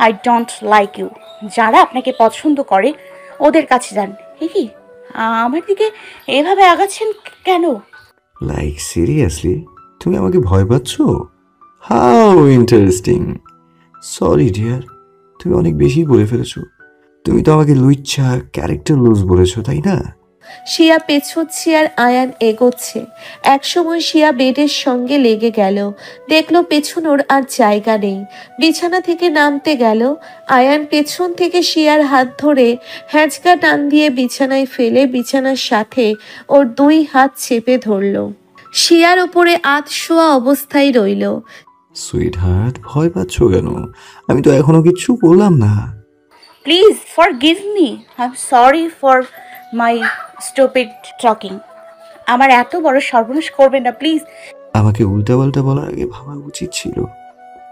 I don't like you. যারা আপনাকে পছন্দ করে ওদের কাছে যান। কি আমার দিকে এভাবে আগাচ্ছেন কেন? লাইক সিরিয়াসলি, তুমি আমাকে ভয় পাচ্ছ? How interesting. সরি ডিয়ার, তুমি অনেক বেশি বলে ফেলেছো। তুমি তো আমাকে লুচ্চা, ক্যারেক্টার লুজ বলেছো, তাই না? শিয়া পেছোচ্ছে আর আয়ান এগোচ্ছে। একসময় শিয়া বেডের সঙ্গে লেগে গেল, দেখলো পেছনোর আর জায়গা নেই। বিছানা থেকে নামতে গেল। আয়ান পেছন থেকে শিয়ার হাত ধরে হ্যাঁচকা টান দিয়ে বিছানায় ফেলে বিছানার সাথে ওর দুই হাত চেপে ধরল। শিয়ার ওপরে আধশোয়া অবস্থায় রইল। সুইট হার্ট, ভয় পাচ্ছ কেন? আমি তো এখনো কিচ্ছু করলাম না। Please forgive me. I am sorry for my stupid talking. আমার এত বড় সর্বনাশ করবেন না প্লিজ। আমাকে উল্টাপাল্টা বলার আগে ভাবা উচিত ছিল,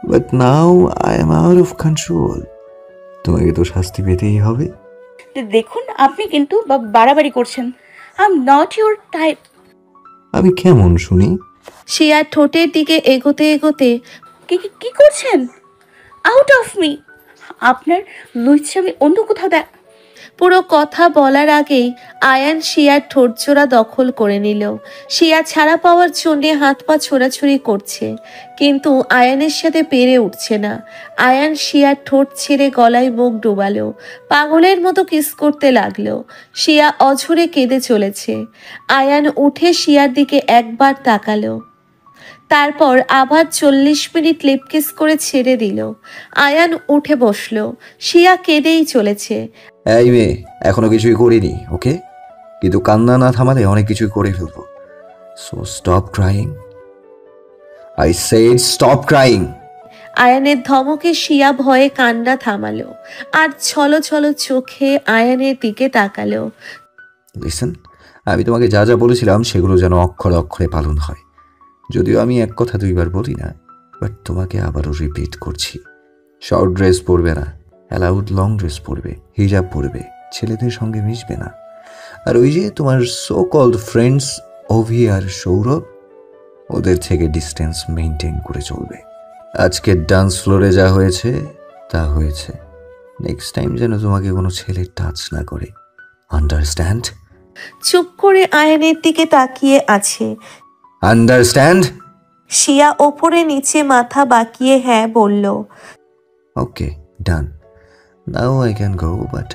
but now I am out of control. তোমাকে তো শাস্তি পেতেই হবে। দেখুন, আপনি কিন্তু বাড়াবাড়ি করছেন। I am not your type. আমি কেমন শুনি? শিয়ার ঠোঁটের দিকে এগোতে এগোতে কি করছেন? Out of me. আপনার লুচ্চামি অন্য কোথাও পুরো কথা বলার আগেই আয়ান শিয়ার ঠোঁটজোড়া দখল করে নিল। শিয়া ছাড়া পাওয়ার জন্য হাত পা ছোড়াছুড়ি করছে, কিন্তু আয়ানের সাথে পেরে উঠছে না। আয়ান শিয়ার ঠোঁট ছেড়ে গলায় মুখ ডুবালো, পাগলের মতো কিস করতে লাগলো। শিয়া অঝরে কেঁদে চলেছে। আয়ান উঠে শিয়ার দিকে একবার তাকালো, তারপর আবার 40 মিনিট লিপকিস করে ছেড়ে দিল। আয়ান উঠে বসলো। শিয়া কেঁদেই চলেছে। এই মেয়ে, এখনো কিছুই করিনি, ওকে? কিন্তু কান্না না থামালে অনেক কিছুই করে ফেলবো। So stop crying. I said stop crying. আয়ানের ধমকে শিয়া ভয়ে কান্না থামালো আর ছলো ছলো চোখে আয়ানের দিকে তাকালো। লিসেন, আমি তোমাকে যা যা বলেছিলাম সেগুলো যেন অক্ষরে অক্ষরে পালন হয়। যদিও আমি এক কথা দুইবার বলি না, বাট তোমাকে আবারও রিপিট করছি। শর্ট ড্রেস পরবে না, অ্যালাউড লং ড্রেস পরবে, হিজাব পরবে, ছেলেদের সঙ্গে মিশবে না। আর ওই যে তোমার সো কল্ড ফ্রেন্ডস অভি আর সৌরভ, ওদের থেকে ডিস্টেন্স মেনটেন করে চলবে। আজকে ডান্স ফ্লোরে যা হয়েছে তা হয়েছে। নেক্সট টাইম যেন তোমাকে কোনো ছেলে টাচ না করে, আন্ডারস্ট্যান্ড? চুপ করে আয়ানের দিকে তাকিয়ে আছে। আন্ডারস্ট্যান্ড? শিয়া ওপরে নিচে মাথা বাঁকিয়ে হ্যাঁ বলল। Okay, done. Now I can go, but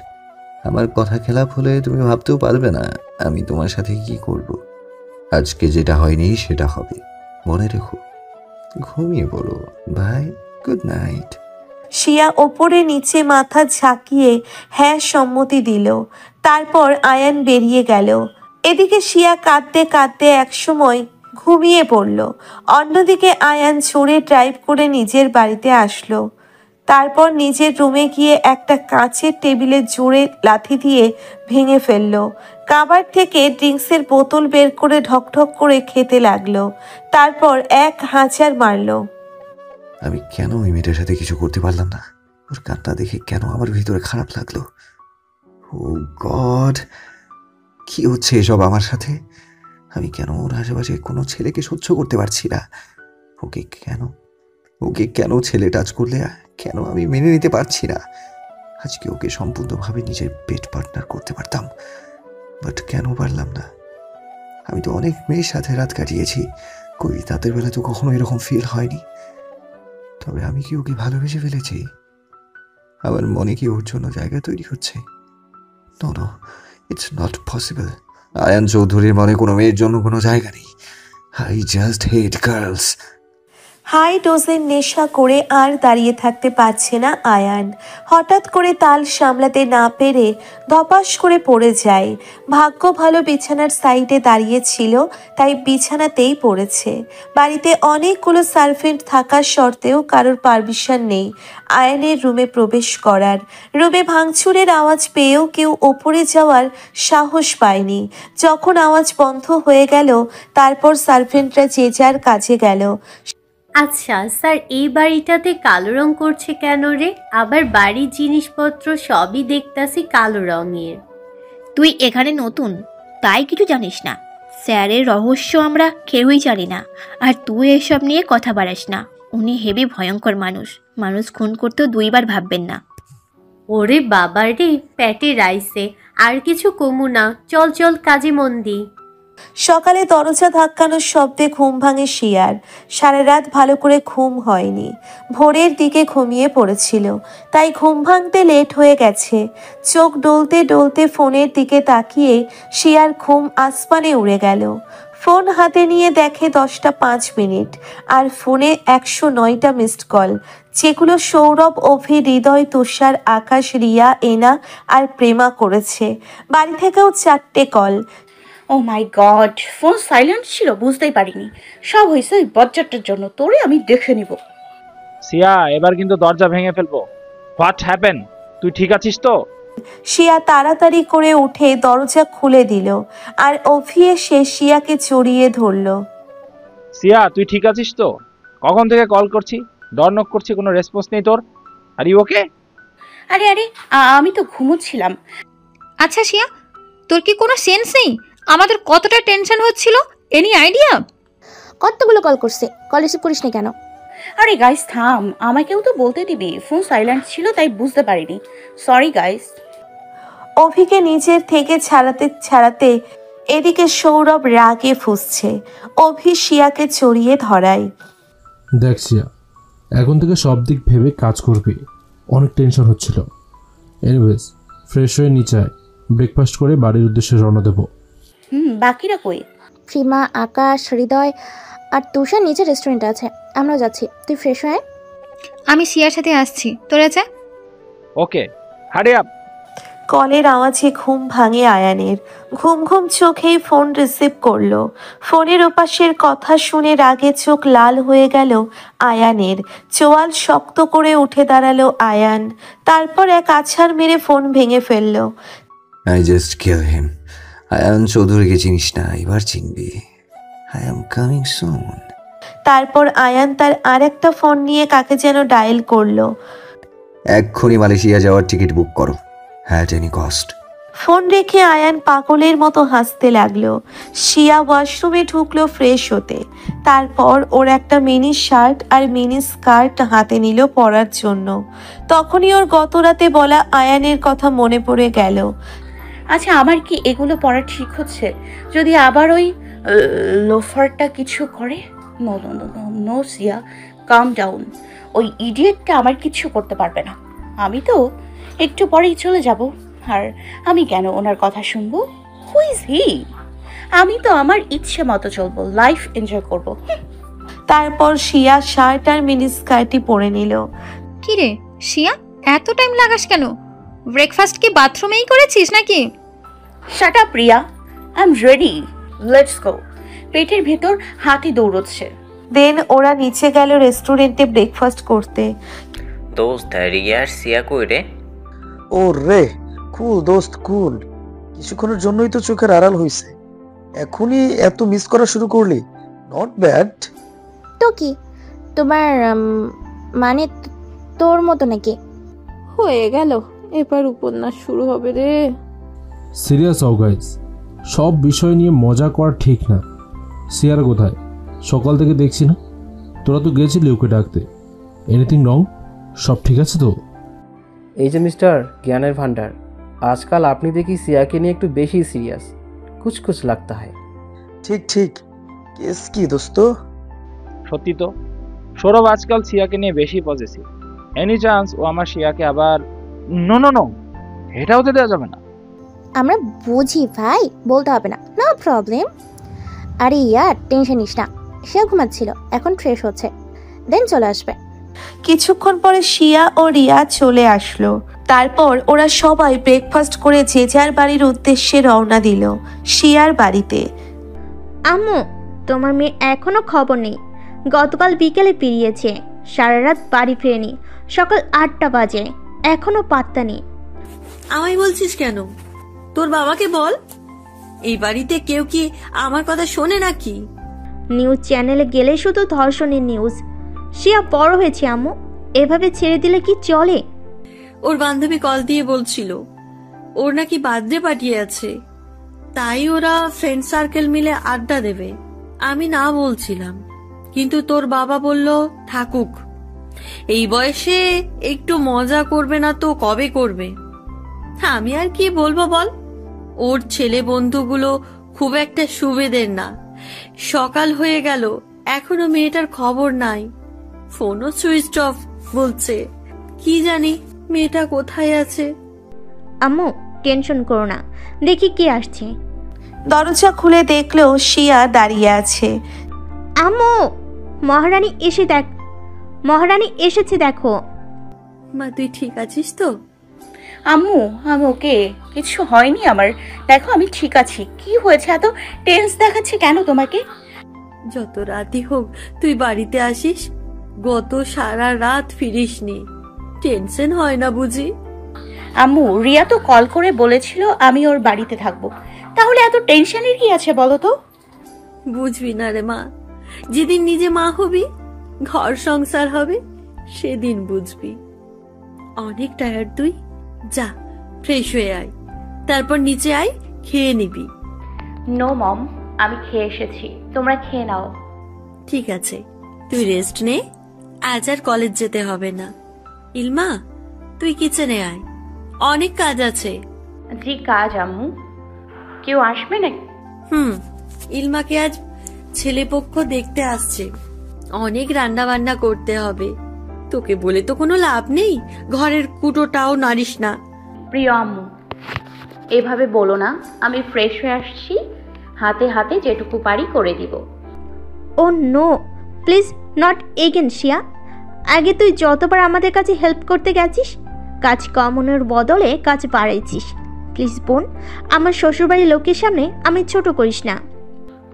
আমার কথা খেলাপ হলে তুমি ভাবতেও পারবে না আমি তোমার সাথে কি করব। আজকে যেটা হয়নি সেটা হবে, মনে রেখো। ঘুমিয়ে পড়ো ভাই, গুড নাইট। শিয়া ওপরে নিচে মাথা ঝাঁকিয়ে হ্যাঁ সম্মতি দিল। তারপর আয়ান বেরিয়ে গেল। এদিকে শিয়া কাঁদতে কাঁদতে একসময় ঘুমিয়ে পড়ল। অন্যদিকে আয়ান জোরে ড্রাইভ করে নিজের বাড়িতে আসলো। তারপর নিজের রুমে গিয়ে একটা কাঁচের টেবিলে জোরে লাথি দিয়ে ভেঙে ফেললো। কাবার থেকে ড্রিঙ্কসের বোতল বের করে ঢকঢক করে খেতে লাগলো। তারপর এক হাঁচার মারলো। আমি কেন ওই মেয়েটার সাথে কিছু করতে পারলাম না? ওর কান্না দেখে কেন আমার ভিতরে খারাপ লাগলো? ও গড, কি হচ্ছে এসব আমার সাথে? আমি কেন ওর আশেপাশে কোনো ছেলেকে সহ্য করতে পারছি না? ওকে কেন ছেলে টাচ করলে কেন আমি মেনে নিতে পারছি না? আজকে ওকে সম্পূর্ণভাবে নিজের পেট পার্টনার করতে পারতাম, বাট কেন পারলাম না? আমি তো অনেক মেয়ের সাথে রাত কাটিয়েছি, কই তাদের বেলা তো কখনো এরকম ফিল হয়নি। তবে আমি কি ওকে ভালোবেসে ফেলেছি? আমার মনে কি ওর জন্য জায়গা তৈরি হচ্ছে? No, it's not possible. Ayan চৌধুরীর মনে কোনো মেয়ের জন্য কোনো জায়গা নেই। I just hate girls. High ডোজের নেশা করে আর দাঁড়িয়ে থাকতে পারছে না আয়ান। হঠাৎ করে তাল সামলাতে না পেরে ধপাস করে পড়ে যায়। ভাগ্য ভালো বিছানার সাইডে দাঁড়িয়ে ছিল, তাই বিছানাতেই পড়েছে। বাড়িতে অনেকগুলো সার্ভেন্ট থাকার সত্ত্বেও কারোর পারমিশন নেই আয়ানের রুমে প্রবেশ করার। রুমে ভাঙচুরের আওয়াজ পেয়েও কেউ ওপরে যাওয়ার সাহস পায়নি। যখন আওয়াজ বন্ধ হয়ে গেল, তারপর সার্ভেন্টরা যে যার কাজে গেল। আচ্ছা স্যার, এই বাড়িটাতে কালো রং করছে কেন রে? আবার বাড়ির জিনিসপত্র সবই দেখতাছি কালো রঙের। তুই এখানে নতুন, তাই কিছু জানিস না। স্যারের রহস্য আমরা কেউই জানি না। আর তুই এসব নিয়ে কথা বাড়াস না। উনি হেবি ভয়ঙ্কর মানুষ। মানুষ খুন করতেও দুইবার ভাববেন না। ওরে বাবা রে, পেটে রাইছে, আর কিছু কমু না। চল চল, কাজে মন দি। সকালে দরজা ধাক্কানোর শব্দে ঘুম ভাঙে শিয়ার। সারা রাত ভালো করে ঘুম হয়নি। ভোরের দিকে ঘুমিয়ে পড়েছিল, তাই ঘুম ভাঙতে লেট হয়ে গেছে। চোখ ডলতে ডলতে ফোনের দিকে তাকিয়ে শিয়ার ঘুম আসমানে উড়ে গেল। ফোন হাতে নিয়ে দেখে 10টা 5 মিনিট, আর ফোনে 109টা মিসড কল, যেগুলো সৌরভ, অভি, হৃদয়, তুষার, আকাশ, রিয়া, এনা আর প্রেমা করেছে। বাড়ি থেকেও 4টে কল। ও মাই গড, ফোন সাইলেন্ট ছিল, বুঝতেই পারিনি। সব হয়েছে ওই বজ্জারটার জন্য। তোরে আমি দেখে নিব। সিয়া, এবার কিন্তু দরজা ভেঙে ফেলবো। What happen? তুই ঠিক আছিস তো? শিয়া তাড়াতাড়ি করে উঠে দরজা খুলে দিল, আর অভি এসে শিয়াকে জড়িয়ে ধরল। সিয়া, তুই ঠিক আছিস তো? কখন থেকে কল করছি, ডর নক করছি, কোনো রেসপন্স নেই তোর। Are you okay? আরে আরে, আমি তো ঘুমোচ্ছিলাম। আচ্ছা শিয়া, তোর কি কোনো সেন্স নেই? আমাদের কতটা টেনশন হচ্ছিল, এনি আইডিয়া? কতগুলো কল করছে, কল রিসিভ করিস না কেন? আরে গাইস থাম, আমাকেও তো বলতে দিবি। ফোন সাইলেন্ট ছিল তাই বুঝতে পারিনি। Sorry guys. অভিকে নিজের থেকে ছাড়াতে ছাড়াতে এদিকে সৌরভ রাগে ফুঁসছে। অভি শিয়াকে চড়িয়ে ধরায়। দেখ সিয়া, এখন থেকে সব দিক ভেবে কাজ করবি। অনেক টেনশন হচ্ছিল। এনিওয়েজ, ফ্রেশ হয়ে নিচে আয়, ব্রেকফাস্ট করে বাড়ির উদ্দেশ্যে রওনা দেবো। বাকিরা কই? প্রিমা, আকাশ, হৃদয় আর তুষার নিচে রেস্টুরেন্ট আছে, আমরাও যাচ্ছি। তুই ফ্রেশ হয়ে আয়। আমি শিয়ার সাথে আসছি, তোরা যা। ওকে, হারি আপ। কলের আওয়াজে ঘুম ভাঙে আয়ানের। ঘুম ঘুম চোখেই ফোন রিসিভ করলো। ফোনের ওপাশের কথা শুনে রাগে চোখ লাল হয়ে গেল আয়ানের। চোয়াল শক্ত করে উঠে দাঁড়ালো আয়ান। তারপর এক আছাড় মেরে ফোন ভেঙে ফেললো। I just kill him. Ayan চৌধুরীকে চিনিস না, এবার চিনবি। I am coming soon. তারপর আয়ান তার আরেকটা ফোন নিয়ে কাকে যেন ডায়াল করলো। এক্ষুনি মালয়েশিয়া যাওয়ার টিকিট বুক করো, অ্যাট এনি কস্ট। ফোন রেখে আয়ান পাগলের মতো হাসতে লাগলো। শিয়া ওয়াশরুমে ঢুকলো ফ্রেশ হতে। তারপর ওর একটা মিনি শার্ট আর মিনি স্কার্ট হাতে নিল পরার জন্য। তখনই ওর গত রাতে বলা আয়ানের কথা মনে পড়ে গেল। আচ্ছা, আমার কি এগুলো পড়া ঠিক হচ্ছে? যদি আবার ওই লোফারটা কিছু করে? No no no no no Siya, calm down. ওই ইডিয়েটটা আমার কিছু করতে পারবে না। আমি তো একটু পরেই চলে যাব। আর আমি কেন ওনার কথা শুনবো? হু ইজ হি? আমি তো আমার ইচ্ছে মতো চলবো, লাইফ এনজয় করব। তারপর শিয়া শার্ট আর মিনি স্কার্টই পরে নিল। কি রে শিয়া, এত টাইম লাগাস কেন? ব্রেকফাস্ট কি বাথরুমেই করেছিস নাকি? Shut up Riya, I am ready, let's go. পেটের ভেতর হাতি দৌড়চ্ছে। দেন ওরা নিচে গেল রেস্টুরেন্টে ব্রেকফাস্ট করতে। দোস্ত, রিয়া আর সিয়া কই রে? ও রে, কুল দোস্ত কুল। কিছুক্ষণের জন্যই তো চোখের আড়াল হয়েছে, এখনই এত মিস করা শুরু করলি? Not bad. তো কি তোমার মানে তোর মতো নাকি? হয়ে গেল, এবার উপন্যাস শুরু হবে রে। সিরিয়াস হও গাইস, সব বিষয় নিয়ে মজা করা ঠিক না। সিয়ার কোথায়? সকাল থেকে দেখছি না। তোরা তো গেছিলি ওকে ডাকতে। Anything wrong? সব ঠিক আছে তো? এই যে মিস্টার জ্ঞানের ভান্ডার, আজকাল আপনি দেখি সিয়াকে নিয়ে একটু বেশি সিরিয়াস, কুছ কুছ লাগতা হয়। ঠিক ঠিক, কেস কি দোস্ত? সত্যি তো, সৌরভ আজকাল সিয়াকে নিয়ে বেশি পজিটিভ। এনি চান্স ও আমার শিয়াকে আবার? নো নো নো, এটা হতে দেওয়া যাবে না। আমরা বুঝি ভাই, বলতে হবে না, নো প্রবলেম। আরে ইয়ার টেনশন নিস না, শিয়া ঘুমাচ্ছিল, এখন ফ্রেশ হচ্ছে, দেন চলে আসবে। কিছুক্ষণ পরে শিয়া ও রিয়া চলে আসলো। তারপর ওরা সবাই ব্রেকফাস্ট করে যে যার বাড়ির উদ্দেশ্যে রওনা দিল। শিয়ার বাড়িতে। আম্মু, তোমার মেয়ে এখনো খবর নেই। গতকাল বিকেলে পেরিয়েছে, সারা রাত বাড়ি ফেরেনি, সকাল 8টা বাজে, এখনো পাত্তা নেই। আমায় বলছিস কেন? তোর বাবাকে বল। এই বাড়িতে কেউ কি আমার কথা শোনে নাকি? নিউজ চ্যানেলে গেলে শুধু ধর্ষণের নিউজ। শিয়া বড় হয়েছে আম্মু, এভাবে ছেড়ে দিলে কি চলে? ওর বান্ধবী কল দিয়ে বলছিল ওর নাকি বার্থডে পার্টি আছে, তাই ওরা ফ্রেন্ড সার্কেল মিলে আড্ডা দেবে। আমি না বলছিলাম, কিন্তু তোর বাবা বলল থাকুক, এই বয়সে একটু মজা করবে না তো কবে করবে? আমি আর কি বলবো বল, ওর ছেলে বন্ধুগুলো খুব একটা সুবিধের না। সকাল হয়ে গেল, এখনো মেয়েটার খবর নাই, ফোনও সুইচ অফ বলছে। কি জানি মেয়েটা কোথায় আছে। আম্মু টেনশন করো না, দেখি কে আসছে। দরজা খুলে দেখলো শিয়া দাঁড়িয়ে আছে। আম্মু, মহারানী এসে দেখ, মহারানী এসেছে দেখো। মা তুই ঠিক আছিস তো? আম্মু, আমি ওকে, কিছু হয়নি আমার, দেখো আমি ঠিক আছি। কি হয়েছে? এত টেন্স দেখাচ্ছে কেন তোমাকে? যত রাতই হোক তুই বাড়িতে আসিস, গত সারা রাত ফিরিসনি, টেনশন হয় না বুঝি? আম্মু, রিয়া তো কল করে বলেছিল আমি ওর বাড়িতে থাকবো, তাহলে এত টেনশনের কি আছে বলো তো? বুঝবি না রে মা, যেদিন নিজে মা হবি, ঘর সংসার হবে, সেদিন বুঝবি। অনেক টায়ার্ড তুই, যা ফ্রেশ হয়ে আয়, তারপর নিচে আয়, খেয়ে নিবি। নো মম, আমি খেয়ে এসেছি, তোমরা খেয়ে নাও। ঠিক আছে, তুই রেস্ট নে, আজ আর কলেজ যেতে হবে না। ইলমা, তুই কিচেনে আয়, অনেক কাজ আছে। জি কাজ আম্মু, কেউ আসবে নাকি? ইলমাকে আজ ছেলেপক্ষ দেখতে আসছে, অনেক রান্না বান্না করতে হবে। তোকে বলে তো কোনো লাভ নেই, ঘরের কুটোটাও নাড়িস না। প্রিয় আম্মু, এভাবে বলো না, আমি ফ্রেশ হয়ে আসছি, হাতে হাতে যেটুকু পারি করে দিব। ও নো, প্লিজ নট এগেন শিয়া। আগে তুই যতবার আমাদের কাছে হেল্প করতে গেছিস, কাজ কমানোর বদলে কাজ বাড়াইছিস। প্লিজ বোন, আমার শ্বশুরবাড়ির লোকের সামনে আমি ছোট করিস না।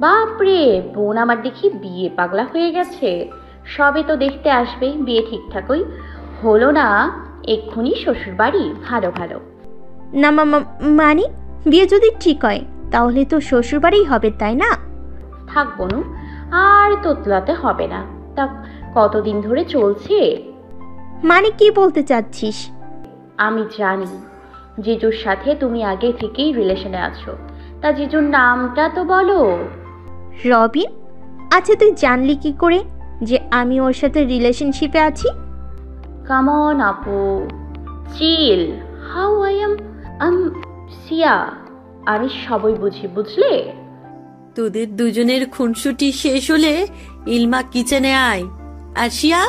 বাপরে, বোন আমার দেখি বিয়ে পাগলা হয়ে গেছে। সবে তো দেখতে আসবে, বিয়ে ঠিকঠাকই হলো না, এক্ষুনি শ্বশুরবাড়ি। ভালো ভালো না মানে বিয়ে যদি ঠিক হয় তাহলে তো শ্বশুরবাড়িই হবে, তাই না? থাক বনু, আর তোতলাতে হবে না। তা কতদিন ধরে চলছে? মানে কি বলতে চাচ্ছিস? আমি জানি জিজুর সাথে তুমি আগে থেকেই রিলেশনে আছো। তা জিজুর নামটা তো বলো। রবিন। আচ্ছা তুই জানলি কি করে যে আমি ওর সাথে রিলেশনশিপে আছি? কাম অন আপু, চিল। হাউ আই এম সিয়া। আমি সবই বুঝি, বুঝলে? তোদের দুজনের খুনসুটি শেষ হলে ইলমা কিচেনে আয়, আর শিয়া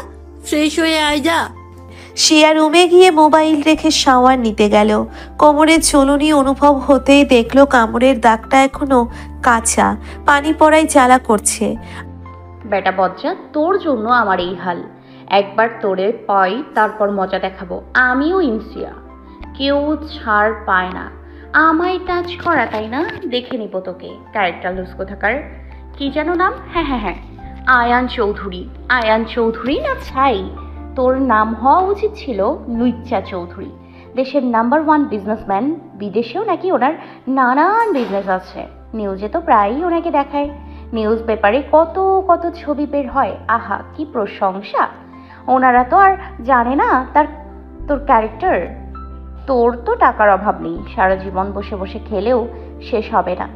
ফ্রেশ হয়ে আয় যা। শিয়া রুমে গিয়ে মোবাইল রেখে শাওয়ার নিতে গেল। কোমরে চলুনি অনুভব হতেই দেখলো কামড়ের দাগটা এখনো কাঁচা, পানি পড়ায় জ্বালা করছে। বেটা বজ্জা, তোর জন্য আমার এই হাল। একবার তোরে পাই তারপর মজা দেখাবো। আমিও ইনসিয়া, কেউ ছাড় পায় না আমায় টাচ করা, তাই না? দেখে নিব তোকে। ক্যারেক্টার লুজ কোথাকার। কি যেন নাম? হ্যাঁ, আয়ান চৌধুরী। আয়ান চৌধুরী না ছাই? তোর নাম হওয়া উচিত ছিল লুইচ্চা চৌধুরী। দেশের নাম্বার 1 বিজনেসম্যান। বিদেশেও নাকি ওনার নানান বিজনেস আছে। নিউজে তো প্রায়ই ওনাকে দেখায়। নিউজ পেপারে কত কত ছবি বের হয়। আহা, কি প্রশংসা! ওনারা তো আর জানে না তোর ক্যারেক্টার। তোর তো টাকার অভাব নেই, সারা জীবন বসে বসে খেলেও শেষ হবে না।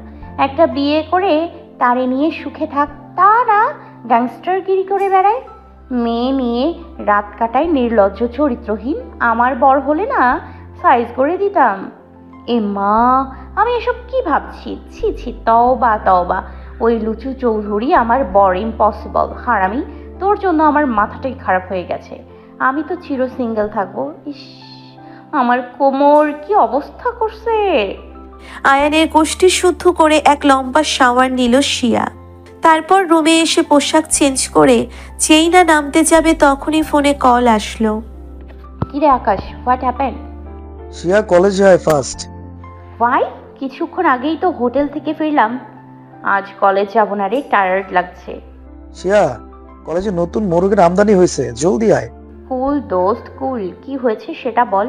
একটা বিয়ে করে তারে নিয়ে সুখে থাক, তা না গ্যাংস্টারগিরি করে বেড়ায়। মেয়ে নিয়ে রাত কাটায় নির্লজ্জ চরিত্রহীন। আমার বর হলে না সাইজ করে দিতাম। এ মা, আমি এসব কি ভাবছি? ছি ছি, তওবা। ওই লুচু চৌধুরী আমার বর, ইম্পসিবল। হারামি, তোর জন্য আমার মাথাটাই খারাপ হয়ে গেছে। আমি তো চির সিঙ্গেল থাকবো। ইস, আমার কোমর কি অবস্থা করছে। আয়ানের গোষ্ঠী শুদ্ধ করে এক লম্বা শাওয়ার নিল শিয়া। তারপর রুমে এসে পোশাক চেঞ্জ করে যেই না নামতে যাবে তখনই ফোনে কল আসলো। কিরে আকাশ, হোয়াট হ্যাপেন্ড? শিয়া কলেজে যায় ফার্স্ট। ভাই, কিছুক্ষণ আগেই তো হোটেল থেকে ফিরলাম। আজ কলেজ যাব না রে, টায়ার্ড লাগছে। শিয়া, কলেজে নতুন মোরগের আমদানি হয়েছে, জলদি আয়। কুল দোস্ত কুল। কি হয়েছে সেটা বল।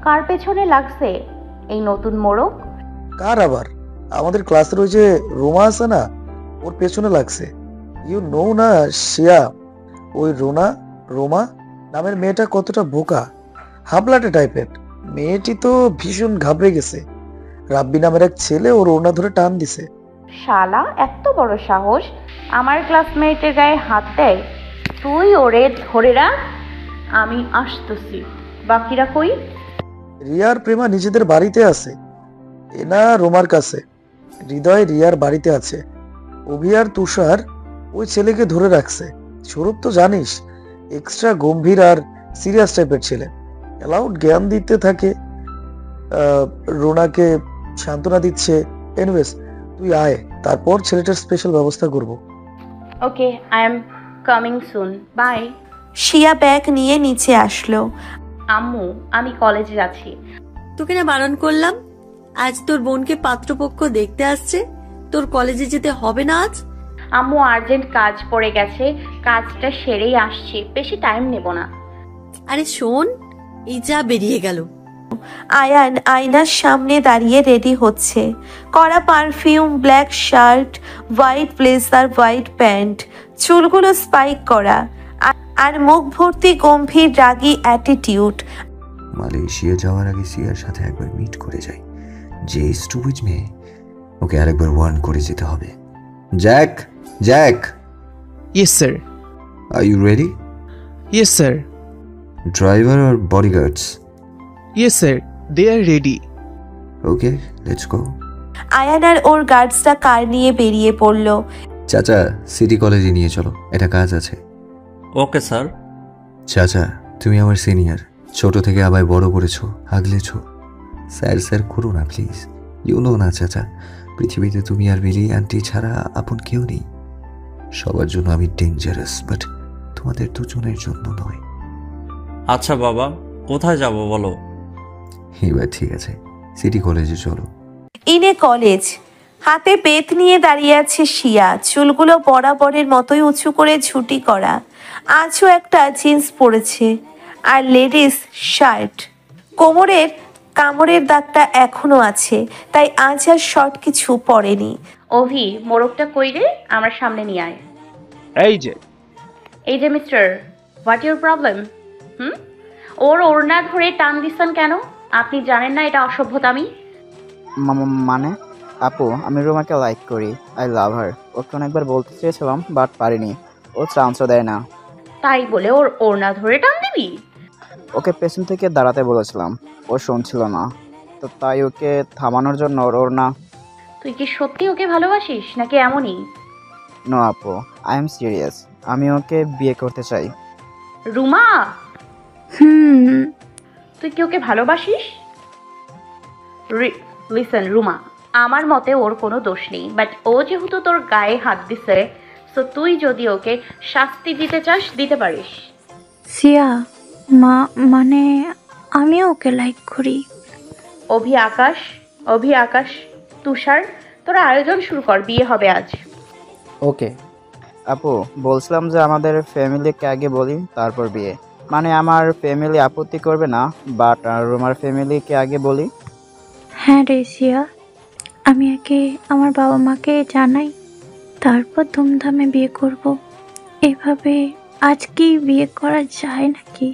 কার পেছনে লাগছে এই নতুন মোড়ক? কার আবার? আমাদের ক্লাসের ওই যে রোমা আছে না, ওর পেছনে লাগছে। ইউ নো না শিয়া, ওই রোমা নামের মেয়েটা কতটা বোকা, হাবলাটে টাইপের। মেয়েটি তো ভীষণ ঘাবড়ে গেছে। রাব্বি নামের এক ছেলে ওর ওড়না ধরে টান দিছে। শালা, এত বড় সাহস আমার ক্লাসমেটের গায়ে হাত দেয়? তুই ওরে ধরে রাখ, আমি আসতেছি। বাকিরা কই? রিয়ার প্রেমা নিজেদের বাড়িতে আছে, এনা রোমার কাছে। হৃদয় রিয়ার বাড়িতে আছে। অভি আর তুষার ওই ছেলেকে ধরে রাখছে। স্বরূপ তো জানিস, এক্সট্রা গম্ভীর আর সিরিয়াস টাইপের ছেলে। অ্যালাউড জ্ঞান দিতে থাকে, রোনাকে সান্ত্বনা দিচ্ছে। এনিওয়েজ, তুই আয়, তারপর ছেলেটার স্পেশাল ব্যবস্থা করব। Okay, I am coming soon, bye. Shiya bag নিয়ে নিচে আসলো। আম্মু, আমি কলেজে যাচ্ছি। তোকে না বারণ করলাম? আজ তোর বোনকে পাত্রপক্ষ দেখতে আসছে, তোর কলেজে যেতে হবে না আজ? আম্মু, আর্জেন্ট কাজ পড়ে গেছে, কাজটা সেরেই আসছি, বেশি টাইম নেব না। আরে শোন, এই যা বেরিয়ে গেল। আয়ান আয়নার সামনে দাঁড়িয়ে রেডি হচ্ছে। কড়া perfume, black shirt, white blazer, white pant, চুলগুলো স্পাইক করা, আর মুখ ভর্তি গম্ভীর রাগী অ্যাটিটিউড। মালয়েশিয়া যাওয়ার আগে সিয়ার সাথে একবার মিট করে যাই। যে স্টুপিড মেয়ে, ওকে আরেকবার ওয়ার্ন করে যেতে হবে। Jack! Yes sir. Are you ready? Yes sir. Driver or bodyguards? Yes sir. They are ready. Okay, let's go. Ayan আর ওর গার্ডসরা কার নিয়ে বেরিয়ে পড়ল। চাচা, সিটি কলেজে নিয়ে চলো, এটা কাজ আছে। Okay sir. চাচা, তুমি আমার সিনিয়র, ছোট থেকে আমায় বড় করেছো, আগলেছো। স্যার করো না প্লিজ। ইউ নো না চাচা, পৃথিবীতে তুমি আর মিলি আন্টি ছাড়া আপন কেউ নেই। সবার জন্য আমি ডেঞ্জারাস, বাট তোমাদের দুজনের জন্য নয়। আচ্ছা বাবা, কোথায় যাব বলো? এবার ঠিক আছে, সিটি কলেজে চলো। ইনে কলেজ, হাতে বেত নিয়ে দাঁড়িয়ে আছে শিয়া, চুলগুলো বরাবরের মতোই উঁচু করে ঝুটি করা। আজও একটা জিন্স পরেছে আর লেডিস শার্ট। কোমরের কামড়ের দাগটা এখনো আছে, তাই আজ আর শর্ট কিছু পরেনি। অভি, মোরগটা কই রে? আমার সামনে নিয়ে আয়। এই যে মিস্টার, হোয়াট ইউর প্রবলেম? ওর ওড়না ধরে টান দিচ্ছেন কেন? আপনি জানেন না এটা অসভ্যতামি? মানে আপু, আমি রুমাকে লাইক করি, আই লাভ হার। ওকে অনেকবার বলতে চেয়েছিলাম বাট পারিনি, ও চান্সও দেয় না। তাই বলে ওর ওড়না ধরে টান দিবি? ওকে পেছন থেকে দাঁড়াতে বলেছিলাম, ও শুনছিল না, তো তাই ওকে থামানোর জন্য ওর ওড়না। তুই কি সত্যি ওকে ভালোবাসিস নাকি এমনই? নো আপু, আই এম সিরিয়াস, আমি ওকে বিয়ে করতে চাই। রুমা, তুই কি ওকে ভালোবাসিস? লিসেন রুমা, আমার মতে ওর কোনো দোষ নেই, বাট ও যেহেতু তোর গায়ে হাত দিছে, তো তুই যদি ওকে শাস্তি দিতে চাস দিতে পারিস। সিয়া মানে আমিও ওকে লাইক করি। অভি আকাশ, তুষার, তোরা আয়োজন শুরু কর, বিয়ে হবে আজ। ওকে আপু, বলছিলাম যে আমাদের ফ্যামিলিকে আগে বলি তারপর বিয়ে। মানে আমার ফ্যামিলি আপত্তি করবে না, বাট রুমার ফ্যামিলিকে আগে বলি। হ্যাঁ রে সিয়া, আমি আগে আমার বাবা মাকে জানাই, তারপর ধুমধামে বিয়ে করব। এভাবে আজকেই বিয়ে করা যায় নাকি?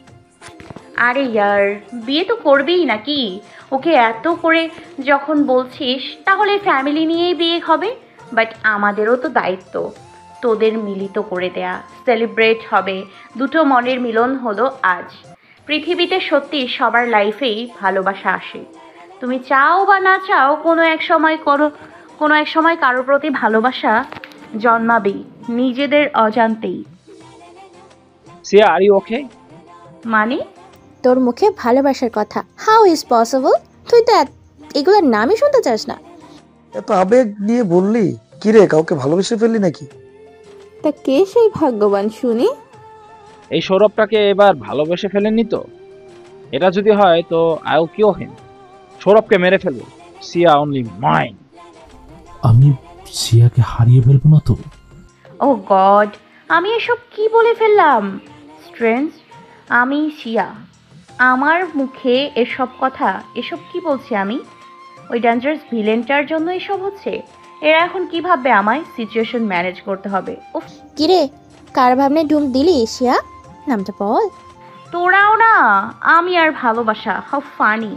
আরে ইয়ার, বিয়ে তো করবেই নাকি? ওকে এত করে যখন বলছিস, তাহলে ফ্যামিলি নিয়েই বিয়ে হবে। বাট আমাদেরও তো দায়িত্ব তোদের মিলিত করে দেয়া, সেলিব্রেট হবে। দুটো মনের মিলন হলো আজ। পৃথিবীতে সত্যি সবার লাইফেই ভালোবাসা আসে। তুমি চাও বা না চাও, কোনো এক সময় কারোর প্রতি ভালোবাসা জন্মাবেই, নিজেদের অজান্তেই। সিয়া, আর ইউ ওকে? মানে তোর মুখে ভালোবাসার কথা, হাউ ইজ পসিবল? তুই তো এগুলোর নামই শুনতে চাস না। এত আবেগ নিয়ে বললি কি রে? কাউকে ভালোবেসে ফেললি নাকি? তা কে সেই ভাগ্যবান শুনি? এই সৌরভটাকে এবার ভালোবেসে ফেলেননি তো? এটা যদি হয় তো আই উইল কিল হিম। সৌরভকে মেরে ফেলবো। সিয়া অনলি মাইন। আমি সিয়াকে হারিয়ে ফেলবো না তো? ও গড, আমি এসব কি বলে ফেললাম? স্ট্রেঞ্জ, আমি সিয়া, আমার মুখে এসব কথা, এসব কি বলছি আমি? ওই ডেঞ্জারাস ভিলেনটার জন্য এসব হচ্ছে। এরা এখন কি ভাববে আমায়? সিচুয়েশন ম্যানেজ করতে হবে। উফ, কিরে, কার ভাবনে ডুম দিলি সিয়া? নামটা বল। তোরাও না, আমি আর ভালোবাসা, হাউ ফানি।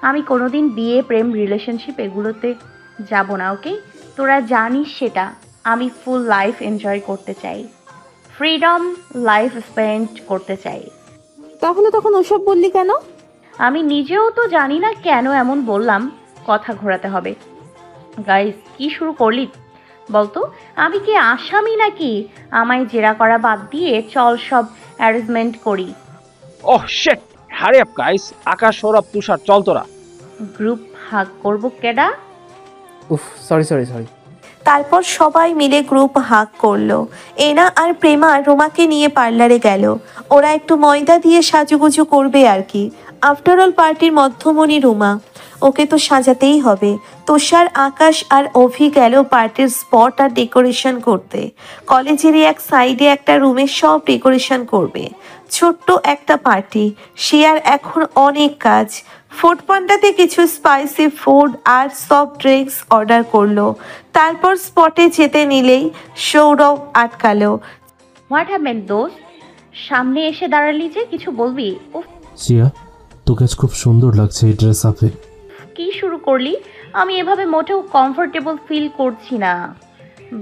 আমি কোনোদিন বিয়ে, প্রেম, রিলেশনশিপ এগুলোতে যাব না, ওকে? তোরা জানিস সেটা। আমি ফুল লাইফ এনজয় করতে চাই, ফ্রিডম লাইফ স্পেন্ড করতে চাই। তাহলে তখন ওসব বললি কেন? আমি নিজেও তো জানি না কেন এমন বললাম। কথা ঘোরাতে হবে। গাইস, কি শুরু করলি বলতো? আমি কি আসামি নাকি? আমায় জেরা করা বাদ দিয়ে চল সব অ্যারেঞ্জমেন্ট করি। Oh shit, hurry up guys. Akash, Sourav, Tushar, চল তোরা। গ্রুপ হাগ করব কেডা? উফ, সরি। তারপর সবাই মিলে গ্রুপ হাগ করলো। এনা আর প্রেমা রোমাকে নিয়ে পার্লারে গেল। ওরা একটু ময়দা দিয়ে সাজুগুজু করবে আর কি। আফটার অল পার্টির মধ্যমণি রুমা, ওকে তো সাজাতেই হবে। তুষার, আকাশ আর অভি গেল পার্টির স্পট আর ডেকোরেশন করতে। কলেজেরই এক সাইডে একটা রুমে সব ডেকোরেশন করবে। ছোট্ট একটা পার্টি। শিয়ার এখন অনেক কাজ। ফুড পান্ডাতে কিছু স্পাইসি ফুড আর সফট ড্রিঙ্কস অর্ডার করলো। তারপর স্পটে যেতে নিলেই সৌরভ আটকালো। হোয়াট হ্যাপেন্ড দোস্ত? সামনে এসে দাঁড়ালি যে, কিছু বলবি? উফ, সিয়া, তোকে আজ খুব সুন্দর লাগছে এই ড্রেস আপে। কি শুরু করলি? আমি এভাবে মোটেও কমফোর্টেবল ফিল করছি না।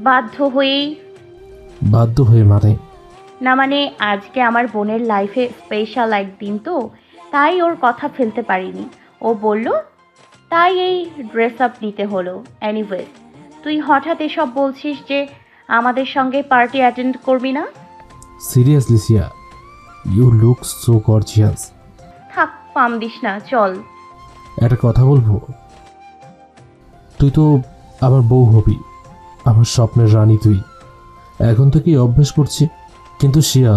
বাধ্য হয়ে মানে? না মানে আজকে আমার বোনের লাইফে স্পেশাল একদিন, তো তাই ওর কথা ফেলতে পারিনি। ও বলল তাই এই ড্রেস আপ নিতে হলো। এনিওয়ে, তুই হঠাৎ এসব বলছিস যে আমাদের সঙ্গে পার্টি অ্যাটেন্ড করবি না? Seriously Siya, you look so gorgeous. থাক, পাম দিস না, চল। একটা কথা বলবো, তুই তো আমার বউ হবি, আমার স্বপ্নের রানী তুই। এখন থেকেই অভ্যেস করছি। কিন্তু শিয়া,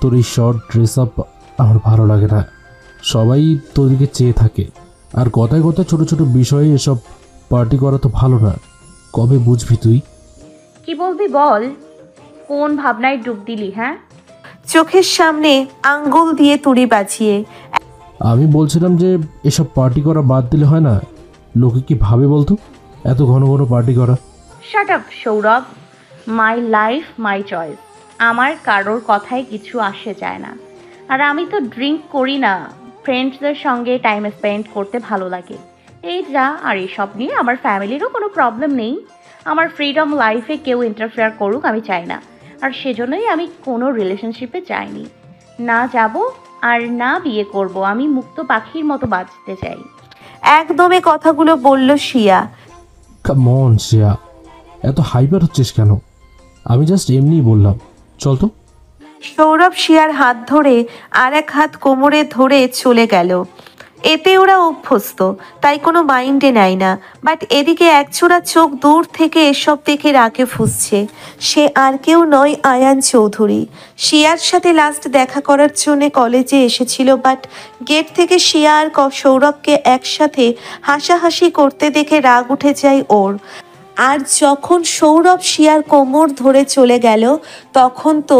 তোর এই শর্ট ড্রেস আপ আমার ভালো লাগে না। সবাই তোর দিকে চেয়ে থাকে, আর কথায় কথায় ছোট ছোট বিষয়ে এসব পার্টি করা তো ভালো না। কবে বুঝবি তুই? কি বলবি বল, কোন ভাবনায় ডুব দিলি? হ্যাঁ, চোখের সামনে আঙ্গুল দিয়ে তুড়ি বাজিয়ে আমি বলছিলাম যে এসব পার্টি করা বাদ দিলে হয় না? লোকে কি ভাবে বলতো, এত ঘন ঘন পার্টি করা? Shut up Sourav, my life my choice. আমার কারোর কথায় কিছু আসে যায় না। আর আমি তো ড্রিঙ্ক করি না, ফ্রেন্ডসদের সঙ্গে টাইম স্পেন্ড করতে ভালো লাগে, এই যা। আর এসব নিয়ে আমার ফ্যামিলিরও কোনো প্রবলেম নেই। আমার ফ্রিডম লাইফে কেউ ইন্টারফেয়ার করুক আমি চাই না। আর সেজন্যই আমি কোনো রিলেশনশিপে যাইনি, না যাব আর না বিয়ে করব। আমি মুক্ত পাখির মতো বাঁচতে চাই। একদমে কথাগুলো বলল শিয়া। কাম অন শিয়া, এত হাইপার হচ্ছিস কেন? আমি জাস্ট এমনিই বললাম, চল তো। সৌরভ শিয়ার হাত ধরে আর এক হাত কোমরে ধরে চলে গেল। এতে ওরা অভ্যস্ত, তাই কোনো মাইন্ডে নেয় না। বাট এদিকে একজোড়া চোখ দূর থেকে এসব দেখে রাগে ফুঁসছে। সে আর কেউ নয়, আয়ান চৌধুরী। শিয়ার সাথে লাস্ট দেখা করার জন্য কলেজে এসেছিল, বাট গেট থেকে শিয়া আর সৌরভকে একসাথে হাসাহাসি করতে দেখে রাগ উঠে যায় ওর। আর যখন সৌরভ শিয়ার কোমর ধরে চলে গেল, তখন তো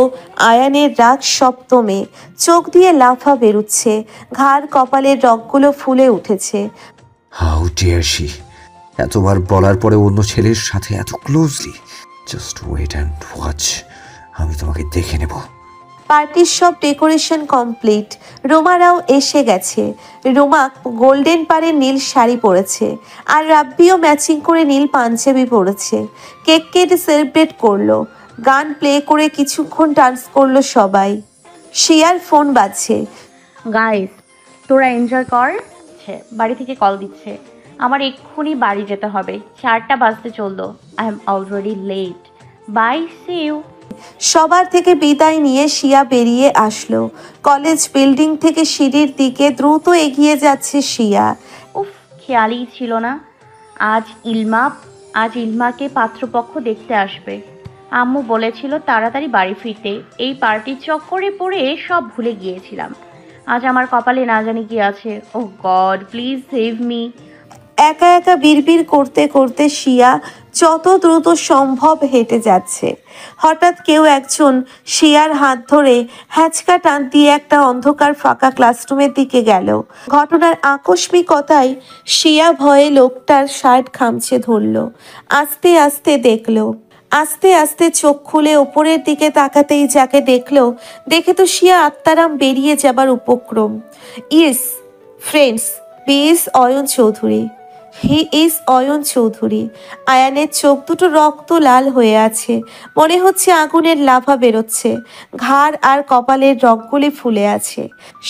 আয়ানের রাগ সপ্তমে, চোখ দিয়ে লাফা বেরুচ্ছে, ঘাড় কপালের রগগুলো ফুলে উঠেছে। হাউ ডিয়ার শি, এতবার বলার পরে অন্য ছেলের সাথে এত closely. Just wait and watch, আমি তোমাকে দেখে নেব। পার্টির সব ডেকোরেশন কমপ্লিট। রোমারাও এসে গেছে। রোমা গোল্ডেন পাড়ের নীল শাড়ি পরেছে, আর রাব্বিও ম্যাচিং করে নীল পাঞ্জাবি পরেছে। কেক কেটে সেলিব্রেট করলো, গান প্লে করে কিছুক্ষণ ডান্স করলো সবাই। শিয়ার ফোন বাজছে। গাইস, তোরা এনজয় কর। বাড়ি থেকে কল দিচ্ছে, আমার এক্ষুনি বাড়ি যেতে হবে। 4টা বাজতে চললো। I am already late. Bye, see you. সবার থেকে বিদায় নিয়ে শিয়া বেরিয়ে আসলো। কলেজ বিল্ডিং থেকে সিঁড়ির দিকে দ্রুত এগিয়ে যাচ্ছে শিয়া। উফ, খেয়ালই ছিল না আজ ইলমাকে পাত্রপক্ষ দেখতে আসবে। আম্মু বলেছিল তাড়াতাড়ি বাড়ি ফিরতে। এই পার্টির চক্করে পড়ে সব ভুলে গিয়েছিলাম। আজ আমার কপালে না জানি কি আছে। ও গড, প্লিজ সেভ মি। একা একা বিড়বিড় করতে করতে শিয়া যত দ্রুত সম্ভব হেঁটে যাচ্ছে। হঠাৎ কেউ একজন শিয়ার হাত ধরে হ্যাচকা টান দিয়ে একটা অন্ধকার ফাঁকা ক্লাসরুমের দিকে গেল। ঘটনার আকস্মিকতায় শিয়া ভয়ে লোকটার শার্ট খামচে ধরল। আস্তে আস্তে দেখলো, আস্তে আস্তে চোখ খুলে ওপরের দিকে তাকাতেই যাকে দেখে তো শিয়া আত্মারাম বেরিয়ে যাবার উপক্রম। Yes friends, Ayan Chowdhury. He is Ayan Chowdhury. আয়ানের চোখ দুটো রক্ত লাল হয়ে আছে, মনে হচ্ছে আগুনের লাভা বেরোচ্ছে। ঘাড় আর কপালের রগগুলি ফুলে আছে।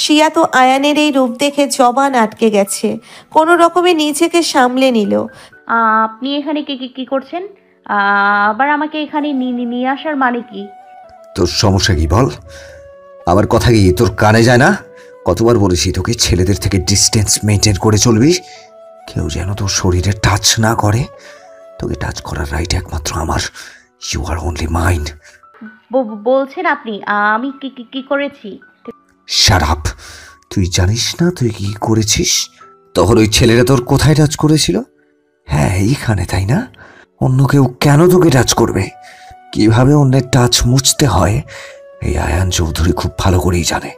শিয়া তো আয়ানের এই রূপ দেখে জবান আটকে গেছে। কোনো রকমে নিজেকে সামলে নিল। আপনি এখানে কি করছেন? আবার আমাকে এখানে নিয়ে আসার মানে কি? তোর সমস্যা কি বল? আমার কথা কি তোর কানে যায় না? কতবার বলেছি তোকে ছেলেদের থেকে ডিস্টেন্স মেনটেন করে চলবি। কেউ যেন তোর শরীরে টাচ না করে। তোকে টাচ করার রাইট একমাত্র আমার। You are only mine. বলছেন আপনি আমি কি করেছি? Shut up. তুই জানিস না তুই কি করেছিস? তখন ওই ছেলেরা তোর কোথায় টাচ করেছিল? হ্যাঁ, এইখানে, তাই না? অন্য কেউ কেন তোকে টাচ করবে? কিভাবে অন্যের টাচ মুছতে হয় এই আয়ান চৌধুরী খুব ভালো করেই জানে।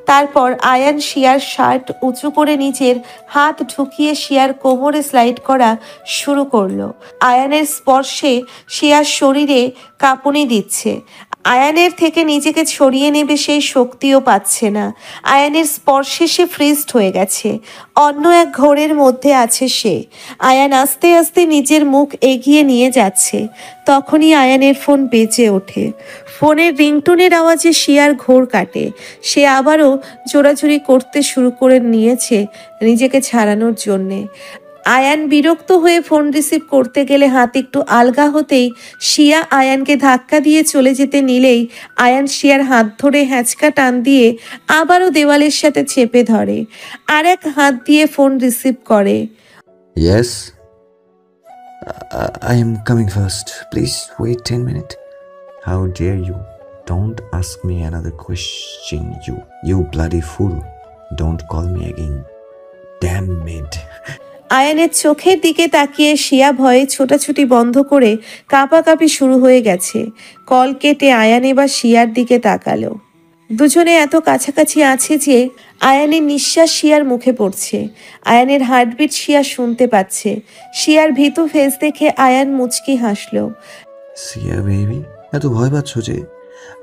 তারপর আয়ান শিয়ার শার্ট উঁচু করে নিজের হাত ঢুকিয়ে শিয়ার কোমরে স্লাইড করা শুরু করলো। আয়ানের স্পর্শে শিয়ার শরীরে কাঁপুনি দিচ্ছে। আয়ানের থেকে নিজেকে ছড়িয়ে নেবে সেই শক্তিও পাচ্ছে না। আয়ানের স্পর্শে সে ফ্রিজড হয়ে গেছে। অন্য এক ঘোরের মধ্যে আছে সে। আয়ান আস্তে আস্তে নিজের মুখ এগিয়ে নিয়ে যাচ্ছে। তখনই আয়ানের ফোন বেজে ওঠে। ফোনের রিংটোনের আওয়াজে শিয়ার ঘোর কাটে। সে আবারও জোরাজুরি করতে শুরু করে নিয়েছে নিজেকে ছাড়ানোর জন্যে। আয়ান বিরক্ত হয়ে ফোন রিসিভ করতে গেলে হাত একটু আলগা হতেই শিয়া আয়ানকে ধাক্কা দিয়ে চলে যেতে নিলেই আয়ান শিয়ার হাত ধরে হ্যাঁচকা টান দিয়ে আবারও দেওয়ালের সাথে চেপে ধরে। আর এক হাত দিয়ে ফোন রিসিভ করে। Yes, I am coming first. Please wait 10 minutes. How dare you? Don't ask me another question, you bloody fool. Don't call me again. Damn it. আয়ানের চোখের দিকে তাকিয়ে শিয়া ভয়ে ছোটাছুটি বন্ধ করে কাঁপাকাঁপি শুরু হয়ে গেছে। কল কেটে আয়ান এবার শিয়ার দিকে তাকালো। দুজনে এত কাছাকাছি আছে যে আয়ানের নিঃশ্বাস শিয়ার মুখে পড়ছে। আয়ানের হার্টবিট শিয়া শুনতে পাচ্ছে। শিয়ার ভীতু ফেস দেখে আয়ান মুচকি হাসলো। সিয়া বেবি, এত ভয় পাচ্ছ যে?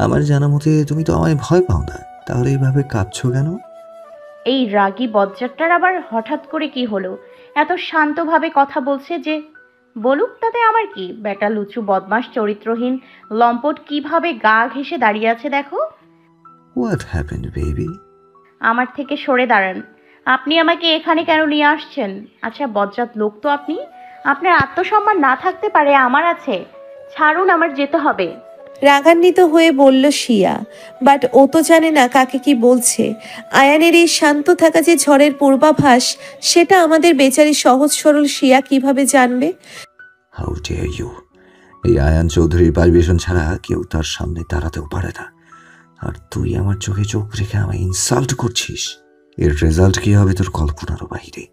আমার জানা মতে তুমি তো আমায় ভয় পাও না, তাহলে এইভাবে কাঁদছো কেন? এই রাগী বজ্জারটার আবার হঠাৎ করে কি হলো? এত শান্তভাবে কথা বলছে যে। বলুক, তাতে আমার কি? বেটা লুচু বদমাস চরিত্রহীন লম্পট কিভাবে গা ঘেঁষে দাঁড়িয়ে আছে দেখো। What happened, baby? আমার থেকে সরে দাঁড়ান। আপনি আমাকে এখানে কেন নিয়ে আসছেন? আচ্ছা বজ্জাত লোক তো আপনি। আপনার আত্মসম্মান না থাকতে পারে, আমার আছে। ছাড়ুন, আমার যেতে হবে। রাগান্বিত হয়ে বলল শিয়া, বাট ও তো জানে না কাকে কি বলছে। আয়ানের এই শান্ত থাকা যে ঝড়ের পূর্বাভাস, সেটা আমাদের বেচারি সহজ সরল শিয়া কিভাবে জানবে? How dare you? এই আয়ান চৌধুরীর পারমিশন ছাড়া কেউ তার সামনে দাঁড়াতেও পারে না। আর তুই আমার চোখে চোখ রেখে আমায় ইনসাল্ট করছিস। এর রেজাল্ট কি হবে তোর কল্পনারও বাহিরে।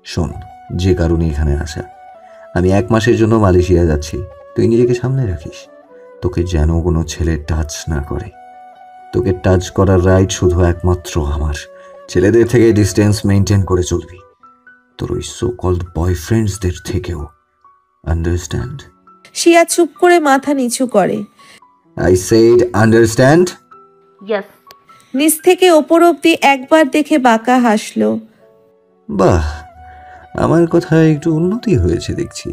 শোন, যে কারণে এখানে আসা, আমি 1 মাসের জন্য মালয়েশিয়া যাচ্ছি। তুই নিজেকে সামনে রাখিস। তোকে যেন কোনো ছেলে টাচ না করে। তোকে টাচ করার রাইট শুধু একমাত্র আমার। ছেলেদের থেকে ডিস্টেন্স মেনটেন করে চলবি, তোর ওই সো কল্ড বয়ফ্রেন্ডসদের থেকেও। আন্ডারস্ট্যান্ড? শিয়া চুপ করে মাথা নিচু করে। I said understand? ইয়েস। নিচ থেকে ওপর অব্দি একবার দেখে বাঁকা হাসলো। বাহ, আমার কথায় একটু উন্নতি হয়েছে দেখছি।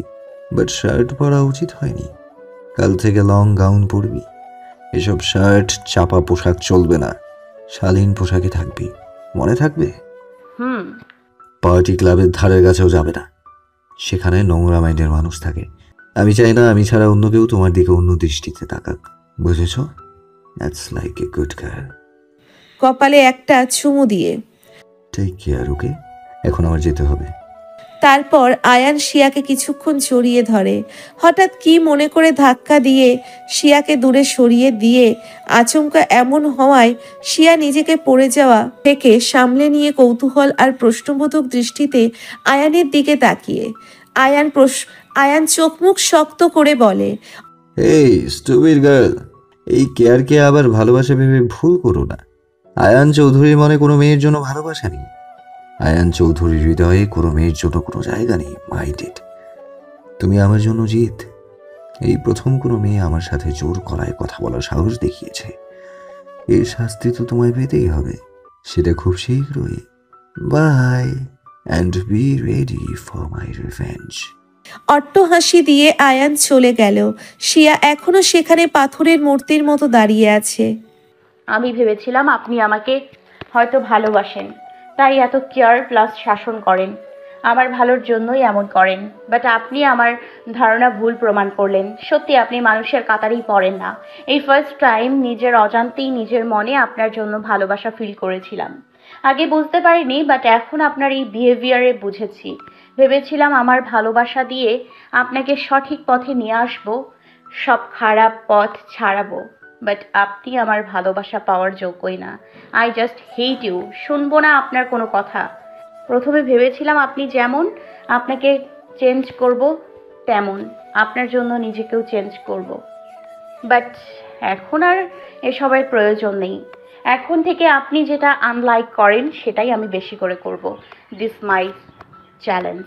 বাট শার্ট পরা উচিত হয়নি। কাল থেকে লং গাউন পরবি। এসব শার্ট চাপা পোশাক চলবে না। শালীন পোশাকে থাকবি, মনে থাকবে? পার্টি ক্লাবের ধারের কাছেও যাবে না। সেখানে নোংরা মাইন্ডের মানুষ থাকে। আমি চাই না আমি ছাড়া অন্য কেউ তোমার দিকে অন্য দৃষ্টিতে তাকাক, বুঝেছ? That's like a good girl. কপালে একটা চুমু দিয়ে। টেক কেয়ার, ওকে? এখন আমার যেতে হবে। তারপর আয়ান শিয়াকে কিছুক্ষণ জড়িয়ে ধরে। হঠাৎ কি মনে করে ধাক্কা দিয়ে শিয়াকে দূরে সরিয়ে দিয়ে আচমকা এমন হওয়ায় শিয়া নিজেকে পড়ে যাওয়া থেকে সামলে নিয়ে কৌতূহল আর প্রশ্নবোধক দৃষ্টিতে আয়ানের দিকে তাকিয়ে আয়ান চোখ মুখ শক্ত করে বলে, এই স্টুপিড গার্ল, এই কেয়ারকে আবার ভালোবাসা ভেবে ভুল করো না। আয়ান চৌধুরীর মনে কোনো মেয়ের জন্য ভালোবাসা নেই। আয়ান চৌধুরীর হৃদয়ে কোনো মেয়ের জন্য কোনো জায়গা নেই। মাইন্ডেড। তুমি আমার জন্য জিত। এই প্রথম কোনো মেয়ে আমার সাথে জোর করায় কথা বলার সাহস দেখিয়েছে। এর শাস্তি তো তোমায় পেতেই হবে, সেটা খুব শীঘ্রই। Bye, and be ready for my revenge. অট্ট হাসি দিয়ে আয়ান চলে গেল। শিয়া এখনো সেখানে পাথরের মূর্তির মতো দাঁড়িয়ে আছে। আমি ভেবেছিলাম আপনি আমাকে হয়তো ভালোবাসেন, তাই এত কেয়ার প্লাস শাসন করেন। আমার ভালোর জন্যই এমন করেন। বাট আপনি আমার ধারণা ভুল প্রমাণ করলেন। সত্যি আপনি মানুষের কাতারেই পড়েন না। এই ফার্স্ট টাইম নিজের অজান্তেই নিজের মনে আপনার জন্য ভালোবাসা ফিল করেছিলাম। আগে বুঝতে পারিনি, বাট এখন আপনার এই বিহেভিয়ারে বুঝেছি। ভেবেছিলাম আমার ভালোবাসা দিয়ে আপনাকে সঠিক পথে নিয়ে আসবো, সব খারাপ পথ ছাড়াবো। বাট আপনি আমার ভালোবাসা পাওয়ার যোগ্যই না। I just hate you. শুনবো না আপনার কোনো কথা। প্রথমে ভেবেছিলাম আপনি যেমন, আপনাকে চেঞ্জ করব তেমন, আপনার জন্য নিজেকেও চেঞ্জ করব। বাট এখন আর এসবের প্রয়োজন নেই। এখন থেকে আপনি যেটা আনলাইক করেন সেটাই আমি বেশি করে করব। This my challenge.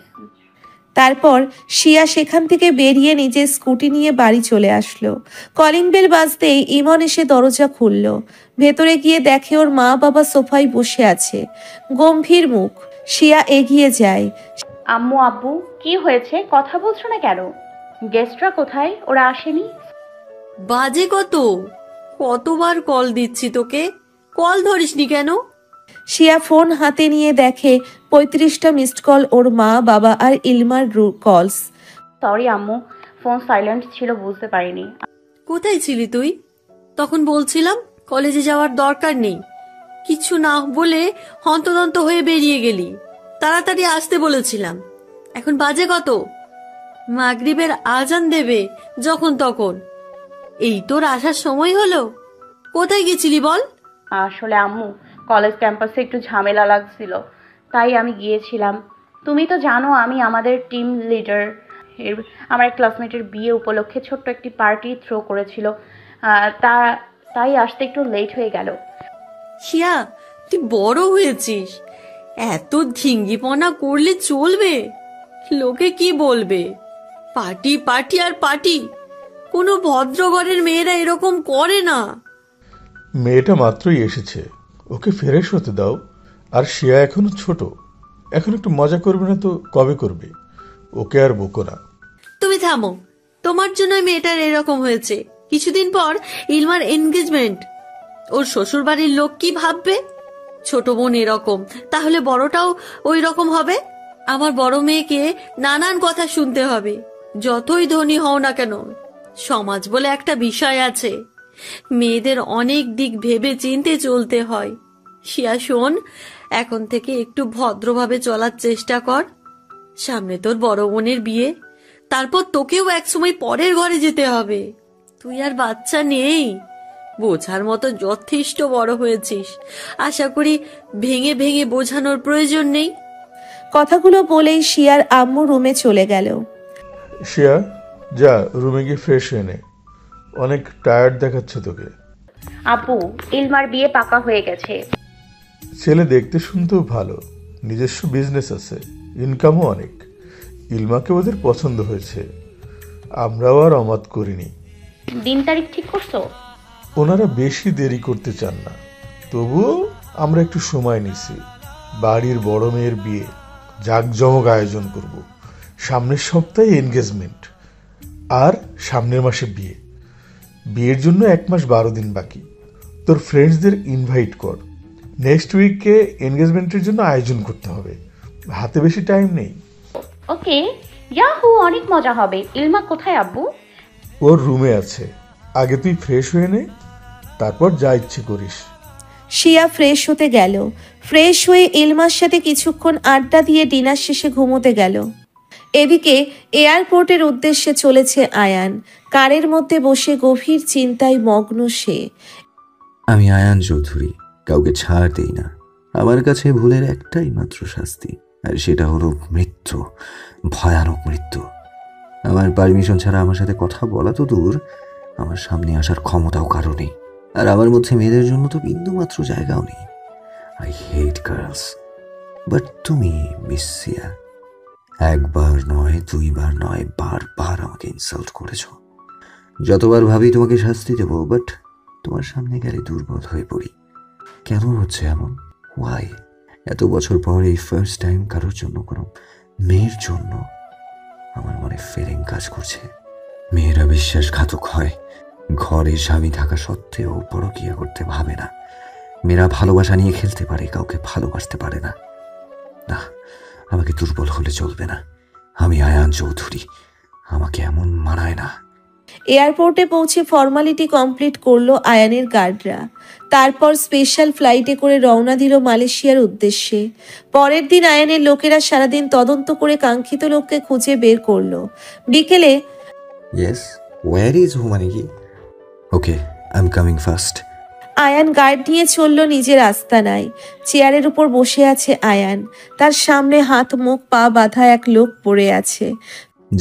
তারপর শিয়া সেখান থেকে বেরিয়ে নিজের স্কুটি নিয়ে বাড়ি চলে আসলো। কলিং বেল বাজতেই ইমন এসে দরজা খুলল। ভেতরে গিয়ে দেখে ওর মা বাবা সোফায় বসে আছে, গম্ভীর মুখ। শিয়া এগিয়ে যায়। আম্মু, আব্বু, কি হয়েছে? কথা বলছো না কেন? গেস্টরা কোথায়? ওরা আসেনি? বাজে কতবার কল দিচ্ছি তোকে, কল ধরিসনি কেন? শিয়া ফোন হাতে নিয়ে দেখে 35টা মিসড কল ওর মা বাবা আর ইলমার কলস। সরি আম্মু, ফোন সাইলেন্ট ছিল, বুঝতে পারিনি। কোথায় ছিলি তুই? তখন বলছিলাম কলেজে যাওয়ার দরকার নেই, কিছু না বলে হন্তদন্ত হয়ে বেরিয়ে গেলি। তাড়াতাড়ি আসতে বলেছিলাম। এখন বাজে কত? মাগরিবের আজান দেবে যখন তখন। এই তোর আসার সময় হলো? কোথায় গেছিলি বল? আসলে আম্মু, কলেজ ক্যাম্পাসে একটু ঝামেলা লাগছিল, তাই আমি গিয়েছিলাম। তুমি তো জানো আমি আমাদের টিম লিডার। আমার ক্লাসমেটের বিয়ে উপলক্ষে ছোট্ট একটি পার্টি থ্রো করেছিল, তাই আসতে একটু লেট হয়ে গেল। শিয়া, তুই বড় হয়েছিস, এত ধিঙ্গিপনা করলে চলবে? লোকে কি বলবে? পার্টি পার্টি আর পার্টি। কোনো ভদ্র ঘরের মেয়েরা এরকম করে না। মেয়েটা মাত্রই এসেছে, ওকে ফ্রেশ হতে দাও। আর শিয়া এখনো ছোট, এখন একটু মজা করবে না তো কবে করবে? ওকে আর বকো না। তুমি থামো, তোমার জন্য মেয়েটার এরকম হয়েছে। কিছুদিন পর ইলমার এনগেজমেন্ট, ওর শ্বশুর বাড়ির লোক কি ভাববে? ছোট বোন এরকম, তাহলে বড়টাও ওই রকম হবে। আমার বড় মেয়েকে নানান কথা শুনতে হবে, যতই ধনী হও না কেন। সমাজ বলে একটা বিষয় আছে, মেয়েদের অনেক দিক ভেবে চিনতে চলতে হয়। শিয়া শোন, এখন থেকে একটু ভদ্রভাবে চলার চেষ্টা কর। সামনে তোর বড় বোনের বিয়ে, তারপর তোকেও একসময় পরের ঘরে যেতে হবে। তুই আর বাচ্চা নেই, বোঝার মতো যথেষ্ট বড় হয়েছিস। আশা করি ভেঙে ভেঙে বোঝানোর প্রয়োজন নেই। কথাগুলো বলেই শিয়ার আম্মু রুমে চলে গেল। শিয়া, যা রুমে গিয়ে ফ্রেশ হয়ে নে, অনেক টায়ার্ড দেখাচ্ছে তোকে। আপু, ইলমার বিয়ে পাকা হয়ে গেছে। ছেলে দেখতে শুনতেও ভালো, নিজস্ব বিজনেস আছে, ইনকামও অনেক। ইলমাকে ওদের পছন্দ হয়েছে, আমরাও আর অমাত করিনি। দিন তারিখ ঠিক করছো? ওনারা বেশি দেরি করতে চান না, তবুও আমরা একটু সময় নিছি। বাড়ির বড় মেয়ের বিয়ে জাঁকজমক আয়োজন করব। সামনের সপ্তাহে এনগেজমেন্ট, আর সামনের মাসে বিয়ে। বিয়ের জন্য 1 মাস 12 দিন বাকি। তোর ফ্রেন্ডসদের ইনভাইট কর। নেক্সট উইকে এনগেজমেন্টের জন্য আয়োজন করতে হবে, হাতে বেশি টাইম নেই। ওকে, ইয়াহু, অনেক মজা হবে। ইলমা কোথায় আব্বু? ওর রুমে আছে, আগে তুই ফ্রেশ হয়ে নে, তারপর যা ইচ্ছে করিস। শিয়া ফ্রেশ হতে গেল। ফ্রেশ হয়ে ইলমার সাথে কিছুক্ষণ আড্ডা দিয়ে ডিনার শেষে ঘুমোতে গেল। এদিকে এয়ারপোর্টের উদ্দেশ্যে চলেছে আয়ান। কারের মধ্যে বসে গভীর চিন্তায় মগ্ন সে। আমি আয়ান চৌধুরী, কাউকে ছাড় দেই না। আমার কাছে ভুলের একটাই মাত্র শাস্তি, আর সেটা হলো মৃত্যু, ভয়ানক মৃত্যু। আমার পারমিশন ছাড়া আমার সাথে কথা বলা তো দূর, আমার সামনে আসার ক্ষমতাও কারো নেই। আর আমার মধ্যে মেয়েদের জন্য তো বিন্দু মাত্র জায়গাও নেই। I hate girls. বাট তুমি মিস সিয়া, একবার নয়, 2 বার নয়, বারবার আমাকে ইনসাল্ট করেছো। যতবার ভাবি তোমাকে শাস্তি দেবো, বাট তোমার সামনে গেলে দুর্বল হয়ে পড়ি। কেন হচ্ছে এমন? ওয়াই? এত বছর পর এই ফার্স্ট টাইম কারোর জন্য, কোনো মেয়ের জন্য আমার মনে ফিলিং কাজ করছে। মেয়েরা বিশ্বাসঘাতক হয়, ঘরে স্বামী থাকা সত্ত্বেও পরকীয়া করতে ভাবে না। মেয়েরা ভালোবাসা নিয়ে খেলতে পারে, কাউকে ভালোবাসতে পারে না। না, আমাকে দুর্বল হলে চলবে না। আমি আয়ান চৌধুরী, আমাকে এমন মানায় না। এয়ারপোর্টে পৌঁছে ফর্মালিটি কমপ্লিট করলো আয়ানের গার্ডরা। তারপর স্পেশাল ফ্লাইটে করে রওনা দিল মালয়েশিয়ার উদ্দেশ্যে। পরের দিন আয়ানের লোকেরা সারাদিন তদন্ত করে কাঙ্ক্ষিত লোককে খুঁজে বের করলো। বিকেলে, ইয়েস, ওয়্যার ইজ হুমানিকি? Okay, I am coming fast. Ayan guard নিয়ে চলল নিজের আস্তানায়। চেয়ারের উপর বসে আছে আয়ান, তার সামনে হাত মুখ পা বাঁধা এক লোক পড়ে আছে।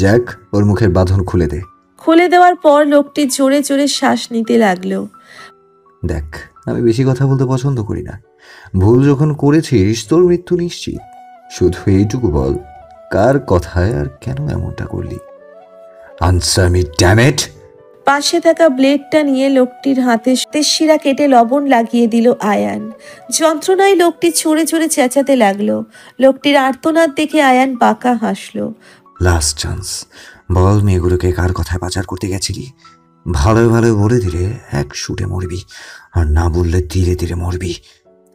জ্যাক, ওর মুখের বাঁধন খুলে দে। খুলে দেওয়ার পর লোকটি জোরে জোরে শ্বাস নিতে লাগলো। দেখ, আমি বেশি কথা বলতে পছন্দ করি না। ভুল যখন করেছিস, তোর মৃত্যু নিশ্চিত। শুধু এইটুকু বল, কার কথায় আর কেন এমনটা করলি? Answer me, damn it. পাশে থাকা ব্লেডটা নিয়ে লোকটির হাতে শিরা কেটে লবণ লাগিয়ে দিল আয়ান। যন্ত্রণায় লোকটি ছড়ে ছড়ে চেঁচাতে লাগলো। লোকটির আর্তনাদ দেখে আয়ান বাঁকা হাসলো। লাস্ট চান্স, বল মেয়েগুলোকে কার কথায় পাচার করতে গেছিলি? ভালো ভালো বলে দিলে 1 শুটে মরবি, আর না বললে ধীরে ধীরে মরবি।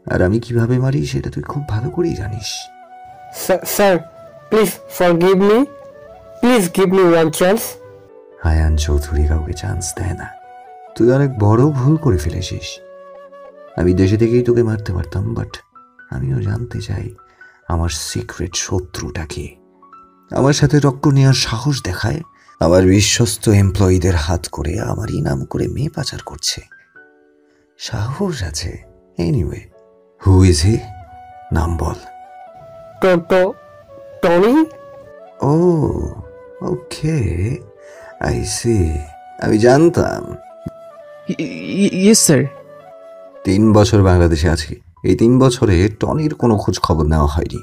আর আমি কিভাবে মারি সেটা তুই খুব ভালো করেই জানিস। Sir, please forgive me, please give me one chance. Ayan Chowdhury কাউকে চান্স দেয় না। তুই অনেক বড় ভুল করে ফেলেছিস। আমি দেশে থেকেই তোকে মারতে পারতাম, বাট আমিও জানতে চাই আমার সিক্রেট শত্রুটা কে। আমার সাথে রক্ত নেওয়ার সাহস দেখায়, আমার বিশ্বস্ত এমপ্লয়ীদের হাত করে আমারই নাম করে মেয়ে পাচার করছে। সাহস আছে। Anyway, who is he? নাম বল। Tony? Oh okay, I see. আমি জানতাম। Yes sir. 3 বছর বাংলাদেশে আছি। এই 3 বছরে টনির কোনো খোঁজ খবর নেওয়া হয়নি।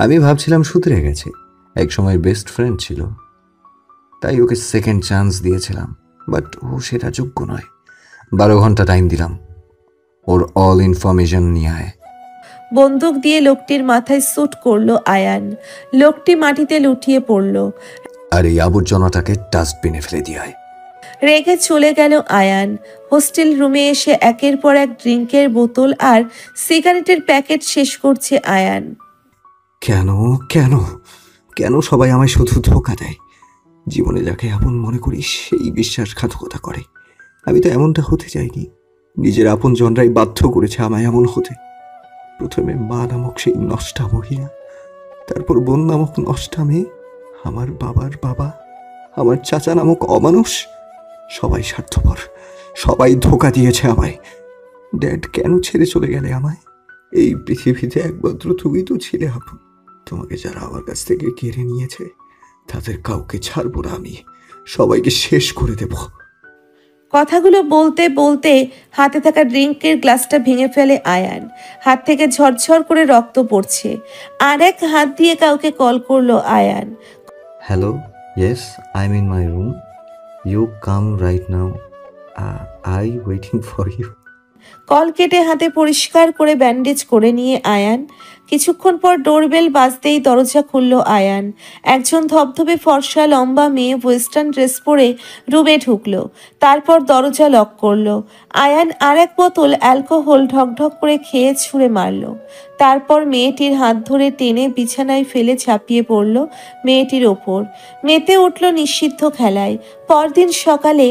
আমি ভাবছিলাম সুধরে গেছে, এক সময় বেস্ট ফ্রেন্ড ছিল, তাই ওকে সেকেন্ড চান্স দিয়েছিলাম, বাট ও সেটা যোগ্য নয়। 12 ঘন্টা টাইম দিলাম, ওর অল ইনফরমেশন নিয়ে আয়। বন্দুক দিয়ে লোকটির মাথায় শ্যুট করলো আয়ান। লোকটি মাটিতে লুটিয়ে পড়ল। আর এই আবর্জনাটাকে ডাস্টবিনে ফেলে দিয়ে আয়। রেগে চলে গেল আয়ান। হোস্টেল রুমে এসে একের পর এক ড্রিঙ্কের বোতল আর সিগারেটের প্যাকেট শেষ করছে আয়ান। কেন কেন কেন সবাই আমায় শুধু ধোঁকা দেয়? জীবনে যাকে আপন মনে করি সেই বিশ্বাসঘাতকতা করে। আমি তো এমনটা হতে চাইনি। নিজের আপন জনরাই বাধ্য করেছে আমায় এমন হতে। প্রথমে মা নামক সেই নষ্টা মহিলা, তারপর বোন নামক নষ্টা মেয়ে, আমার বাবার বাবা, আমার চাচা নামক অমানুষ। সবাই স্বার্থপর, সবাই ধোঁকা দিয়েছে আমায়। ড্যাড, কেন ছেড়ে চলে গেলে আমায়? এই পৃথিবীতে একমাত্র তুমি তো ছিলে আপন। তোমাকে যারা আমার কাছ থেকে কেড়ে নিয়েছে তাদের কাউকে ছাড়বো না আমি, সবাইকে শেষ করে দেব। কথাগুলো বলতে বলতে হাতে থাকা ড্রিঙ্কের গ্লাসটা ভেঙে ফেলে আয়ান। হাত থেকে ঝরঝর করে রক্ত পড়ছে। আর এক হাত দিয়ে কাউকে কল করলো Ayan. Hello, yes, I am in my room, you come right now, I waiting for you. Call কেটে হাতে পরিষ্কার করে ব্যান্ডেজ করে নিয়ে আয়ান কিছুক্ষণ পর ডোরবেল বাজতেই দরজা খুলল আয়ান। একজন ধবধবে ফর্সা লম্বা মেয়ে ওয়েস্টার্ন ড্রেস পরে রুমে ঢুকলো। তারপর দরজা লক করলো। আয়ান আর এক বোতল অ্যালকোহল ঢকঢক করে খেয়ে ছুঁড়ে মারল। তারপর মেয়েটির হাত ধরে টেনে বিছানায় ফেলে ঝাঁপিয়ে পড়ল মেয়েটির ওপর। মেতে উঠল নিষিদ্ধ খেলায়। পরদিন সকালে